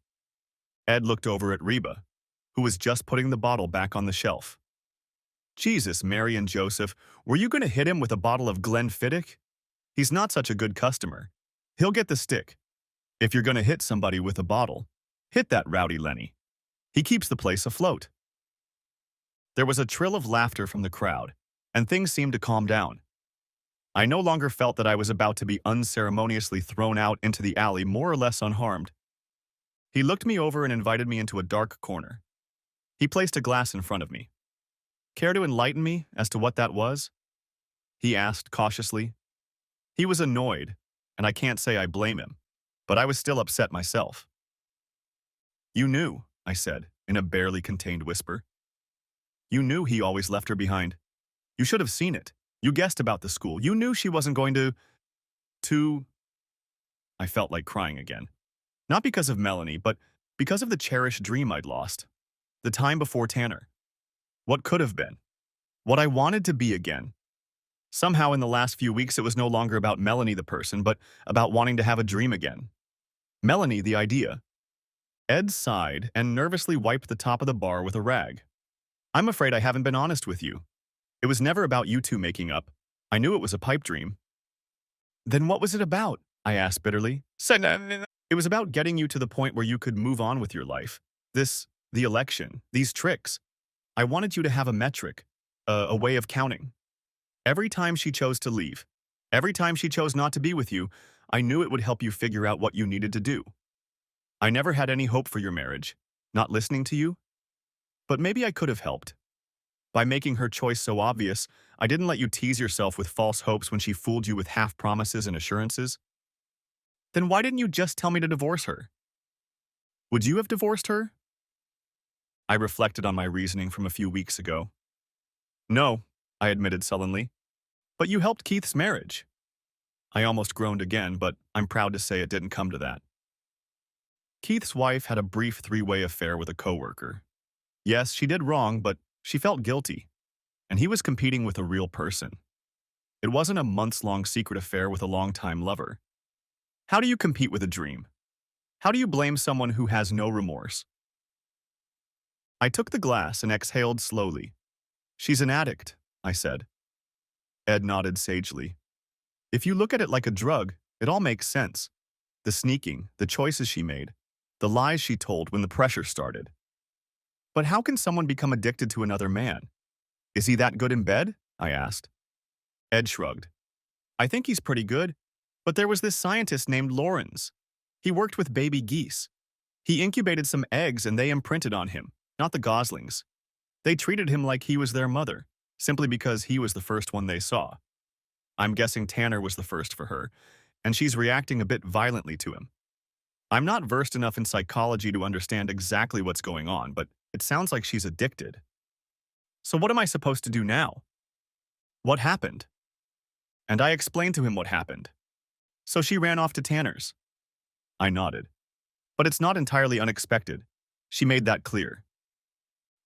Ed looked over at Reba, who was just putting the bottle back on the shelf. "Jesus, Mary and Joseph, were you going to hit him with a bottle of Glenfiddich? He's not such a good customer. He'll get the stick. If you're going to hit somebody with a bottle, hit that rowdy Lenny. He keeps the place afloat." There was a trill of laughter from the crowd, and things seemed to calm down. I no longer felt that I was about to be unceremoniously thrown out into the alley more or less unharmed. He looked me over and invited me into a dark corner. He placed a glass in front of me. Care to enlighten me as to what that was? He asked cautiously. He was annoyed, and I can't say I blame him, but I was still upset myself. You knew, I said, in a barely contained whisper. You knew he always left her behind. You should have seen it. You guessed about the school. You knew she wasn't going to... I felt like crying again. Not because of Melanie, but because of the cherished dream I'd lost. The time before Tanner. What could have been. What I wanted to be again. Somehow in the last few weeks it was no longer about Melanie the person, but about wanting to have a dream again. Melanie the idea. Ed sighed and nervously wiped the top of the bar with a rag. I'm afraid I haven't been honest with you. It was never about you two making up. I knew it was a pipe dream. Then what was it about? I asked bitterly. It was about getting you to the point where you could move on with your life. The election, these tricks. I wanted you to have a metric, a way of counting. Every time she chose to leave, every time she chose not to be with you, I knew it would help you figure out what you needed to do. I never had any hope for your marriage, not listening to you. But maybe I could have helped. By making her choice so obvious, I didn't let you tease yourself with false hopes when she fooled you with half promises and assurances. Then why didn't you just tell me to divorce her? Would you have divorced her? I reflected on my reasoning from a few weeks ago. No, I admitted sullenly. But you helped Keith's marriage. I almost groaned again, but I'm proud to say it didn't come to that. Keith's wife had a brief three-way affair with a coworker. Yes, she did wrong, but she felt guilty. And he was competing with a real person. It wasn't a months-long secret affair with a long-time lover. How do you compete with a dream? How do you blame someone who has no remorse? I took the glass and exhaled slowly. She's an addict, I said. Ed nodded sagely. If you look at it like a drug, it all makes sense. The sneaking, the choices she made, the lies she told when the pressure started. But how can someone become addicted to another man? Is he that good in bed? I asked. Ed shrugged. I think he's pretty good, but there was this scientist named Lawrence. He worked with baby geese. He incubated some eggs and they imprinted on him, not the goslings. They treated him like he was their mother, simply because he was the first one they saw. I'm guessing Tanner was the first for her, and she's reacting a bit violently to him. I'm not versed enough in psychology to understand exactly what's going on, but it sounds like she's addicted. So what am I supposed to do now? What happened? And I explained to him what happened. So she ran off to Tanner's. I nodded. But it's not entirely unexpected. She made that clear.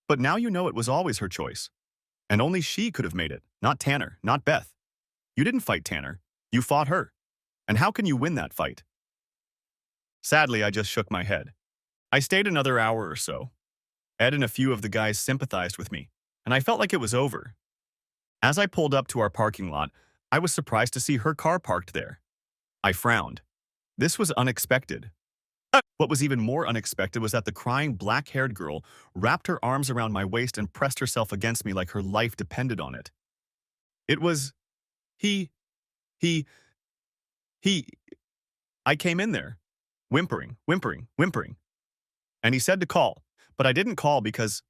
But now you know it was always her choice. And only she could have made it, not Tanner, not Beth. You didn't fight Tanner. You fought her. And how can you win that fight? Sadly, I just shook my head. I stayed another hour or so. Ed and a few of the guys sympathized with me, and I felt like it was over. As I pulled up to our parking lot, I was surprised to see her car parked there. I frowned. This was unexpected. What was even more unexpected was that the crying black-haired girl wrapped her arms around my waist and pressed herself against me like her life depended on it. It was... he... I came in there, whimpering. And he said to call, but I didn't call because...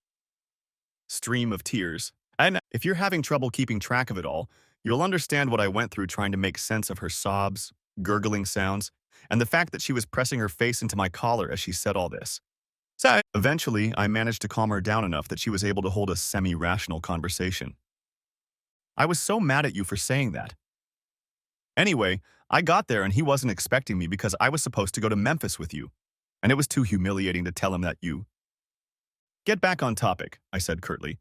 Stream of tears. And if you're having trouble keeping track of it all, you'll understand what I went through trying to make sense of her sobs, gurgling sounds, and the fact that she was pressing her face into my collar as she said all this. So eventually, I managed to calm her down enough that she was able to hold a semi-rational conversation. I was so mad at you for saying that. Anyway, I got there and he wasn't expecting me because I was supposed to go to Memphis with you, and it was too humiliating to tell him that you... Get back on topic, I said curtly.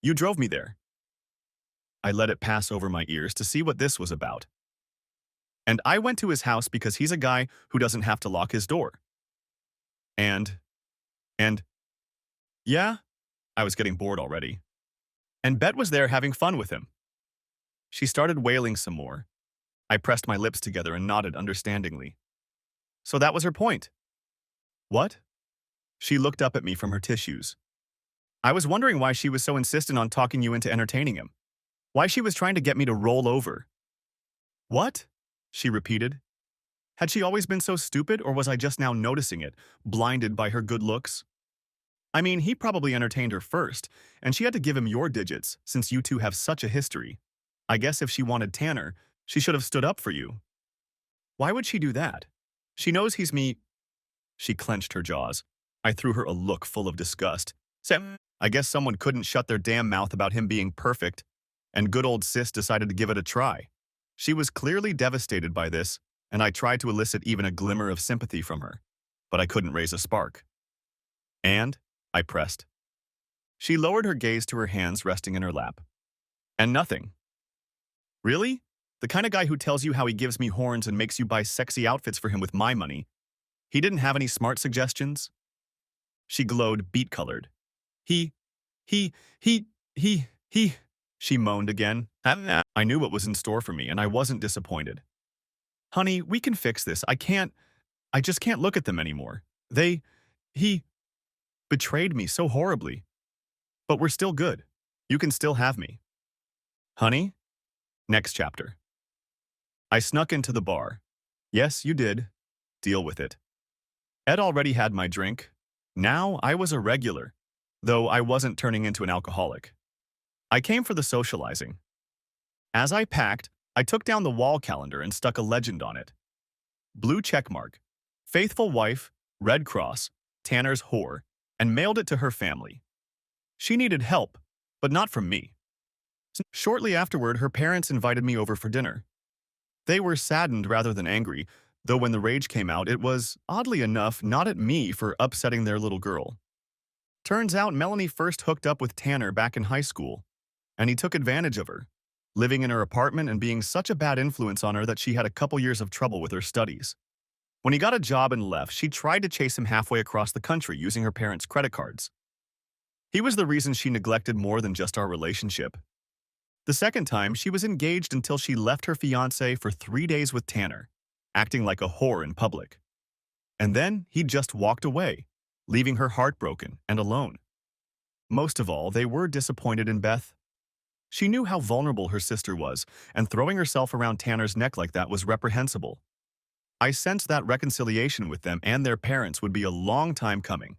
You drove me there. I let it pass over my ears to see what this was about. And I went to his house because he's a guy who doesn't have to lock his door. And, yeah, I was getting bored already. And Bet was there having fun with him. She started wailing some more. I pressed my lips together and nodded understandingly. So that was her point. What? She looked up at me from her tissues. I was wondering why she was so insistent on talking you into entertaining him. Why she was trying to get me to roll over. What? She repeated. Had she always been so stupid, or was I just now noticing it, blinded by her good looks? I mean, he probably entertained her first, and she had to give him your digits since you two have such a history. I guess if she wanted Tanner, she should have stood up for you. Why would she do that? She knows he's me. She clenched her jaws. I threw her a look full of disgust. I guess someone couldn't shut their damn mouth about him being perfect, and good old sis decided to give it a try. She was clearly devastated by this, and I tried to elicit even a glimmer of sympathy from her, but I couldn't raise a spark. And I pressed. She lowered her gaze to her hands resting in her lap. And nothing. Really? The kind of guy who tells you how he gives me horns and makes you buy sexy outfits for him with my money. He didn't have any smart suggestions? She glowed beet-colored. He, he, he, he, she moaned again. I knew what was in store for me, and I wasn't disappointed. Honey, we can fix this. I just can't look at them anymore. He betrayed me so horribly. But we're still good. You can still have me. Honey? Next chapter. I snuck into the bar. Yes, you did. Deal with it. Ed already had my drink. Now I was a regular, though I wasn't turning into an alcoholic. I came for the socializing. As I packed, I took down the wall calendar and stuck a legend on it. Blue checkmark, faithful wife, Red Cross, Tanner's whore, and mailed it to her family. She needed help, but not from me. Shortly afterward, her parents invited me over for dinner. They were saddened rather than angry, though when the rage came out, it was, oddly enough, not at me for upsetting their little girl. Turns out Melanie first hooked up with Tanner back in high school, and he took advantage of her, living in her apartment and being such a bad influence on her that she had a couple years of trouble with her studies. When he got a job and left, she tried to chase him halfway across the country using her parents' credit cards. He was the reason she neglected more than just our relationship. The second time, she was engaged until she left her fiancé for 3 days with Tanner, acting like a whore in public. And then he just walked away, leaving her heartbroken and alone. Most of all, they were disappointed in Beth. She knew how vulnerable her sister was, and throwing herself around Tanner's neck like that was reprehensible. I sensed that reconciliation with them and their parents would be a long time coming.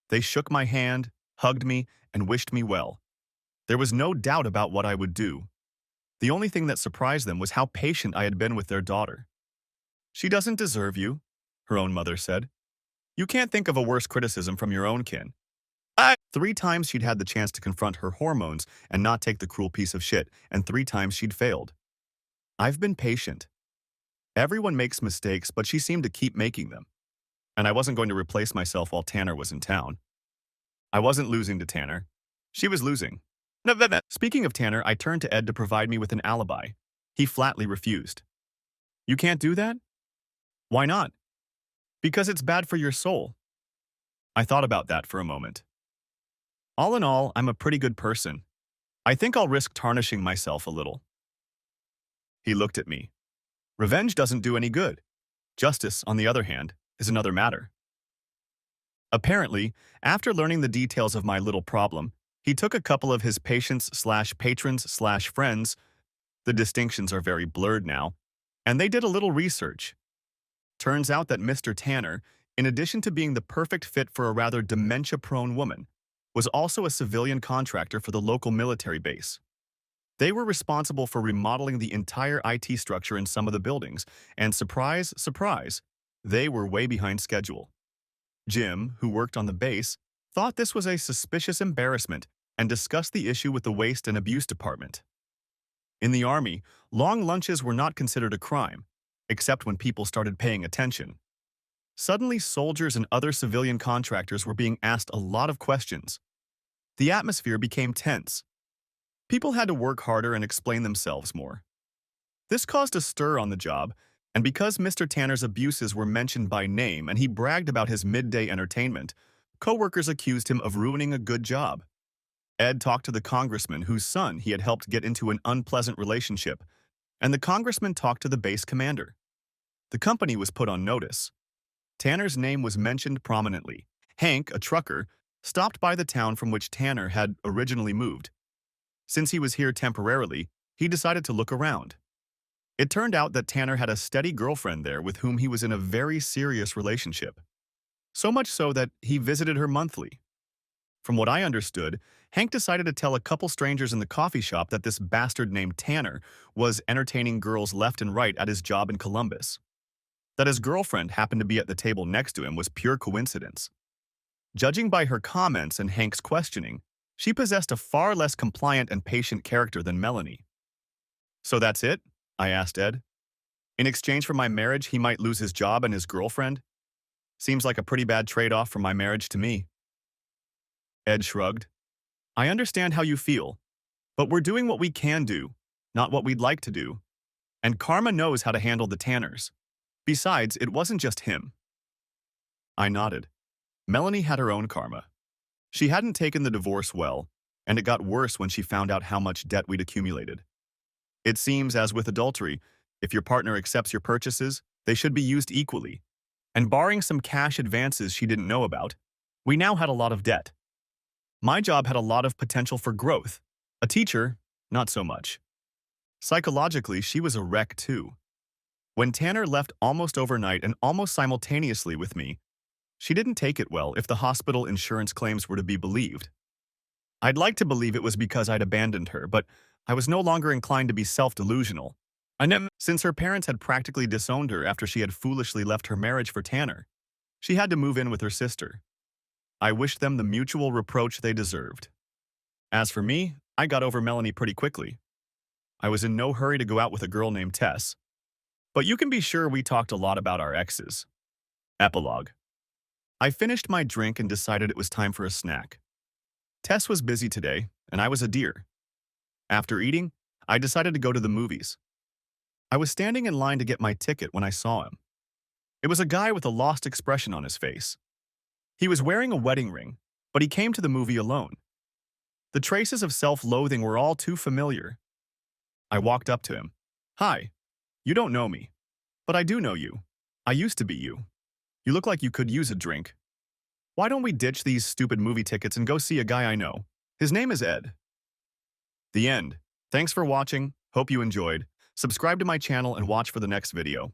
They shook my hand, hugged me, and wished me well. There was no doubt about what I would do. The only thing that surprised them was how patient I had been with their daughter. She doesn't deserve you, her own mother said. You can't think of a worse criticism from your own kin. 3 times she'd had the chance to confront her hormones and not take the cruel piece of shit, and 3 times she'd failed. I've been patient. Everyone makes mistakes, but she seemed to keep making them. And I wasn't going to replace myself while Tanner was in town. I wasn't losing to Tanner. She was losing. Speaking of Tanner, I turned to Ed to provide me with an alibi. He flatly refused. You can't do that? Why not? Because it's bad for your soul. I thought about that for a moment. All in all, I'm a pretty good person. I think I'll risk tarnishing myself a little. He looked at me. Revenge doesn't do any good. Justice, on the other hand, is another matter. Apparently, after learning the details of my little problem, he took a couple of his patients/patrons/friends, the distinctions are very blurred now, and they did a little research. Turns out that Mr. Tanner, in addition to being the perfect fit for a rather dementia-prone woman, was also a civilian contractor for the local military base. They were responsible for remodeling the entire IT structure in some of the buildings, and surprise, surprise, they were way behind schedule. Jim, who worked on the base, thought this was a suspicious embarrassment and discussed the issue with the Waste and Abuse Department. In the Army, long lunches were not considered a crime, except when people started paying attention. Suddenly, soldiers and other civilian contractors were being asked a lot of questions. The atmosphere became tense. People had to work harder and explain themselves more. This caused a stir on the job, and because Mr. Tanner's abuses were mentioned by name and he bragged about his midday entertainment, coworkers accused him of ruining a good job. Ed talked to the congressman whose son he had helped get into an unpleasant relationship, and the congressman talked to the base commander. The company was put on notice. Tanner's name was mentioned prominently. Hank, a trucker, stopped by the town from which Tanner had originally moved. Since he was here temporarily, he decided to look around. It turned out that Tanner had a steady girlfriend there with whom he was in a very serious relationship. So much so that he visited her monthly. From what I understood, Hank decided to tell a couple strangers in the coffee shop that this bastard named Tanner was entertaining girls left and right at his job in Columbus. That his girlfriend happened to be at the table next to him was pure coincidence. Judging by her comments and Hank's questioning, she possessed a far less compliant and patient character than Melanie. "So that's it?" I asked Ed. "In exchange for my marriage, he might lose his job and his girlfriend? Seems like a pretty bad trade-off for my marriage to me." Ed shrugged. "I understand how you feel, but we're doing what we can do, not what we'd like to do. And karma knows how to handle the Tanners. Besides, it wasn't just him." I nodded. Melanie had her own karma. She hadn't taken the divorce well, and it got worse when she found out how much debt we'd accumulated. It seems, as with adultery, if your partner accepts your purchases, they should be used equally. And barring some cash advances she didn't know about, we now had a lot of debt. My job had a lot of potential for growth. A teacher, not so much. Psychologically, she was a wreck too. When Tanner left almost overnight and almost simultaneously with me, she didn't take it well if the hospital insurance claims were to be believed. I'd like to believe it was because I'd abandoned her, but I was no longer inclined to be self-delusional. Since her parents had practically disowned her after she had foolishly left her marriage for Tanner, she had to move in with her sister. I wished them the mutual reproach they deserved. As for me, I got over Melanie pretty quickly. I was in no hurry to go out with a girl named Tess. But you can be sure we talked a lot about our exes. Epilogue. I finished my drink and decided it was time for a snack. Tess was busy today, and I was a deer. After eating, I decided to go to the movies. I was standing in line to get my ticket when I saw him. It was a guy with a lost expression on his face. He was wearing a wedding ring, but he came to the movie alone. The traces of self-loathing were all too familiar. I walked up to him. "Hi, you don't know me, but I do know you. I used to be you. You look like you could use a drink. Why don't we ditch these stupid movie tickets and go see a guy I know? His name is Ed." The end. Thanks for watching. Hope you enjoyed. Subscribe to my channel and watch for the next video.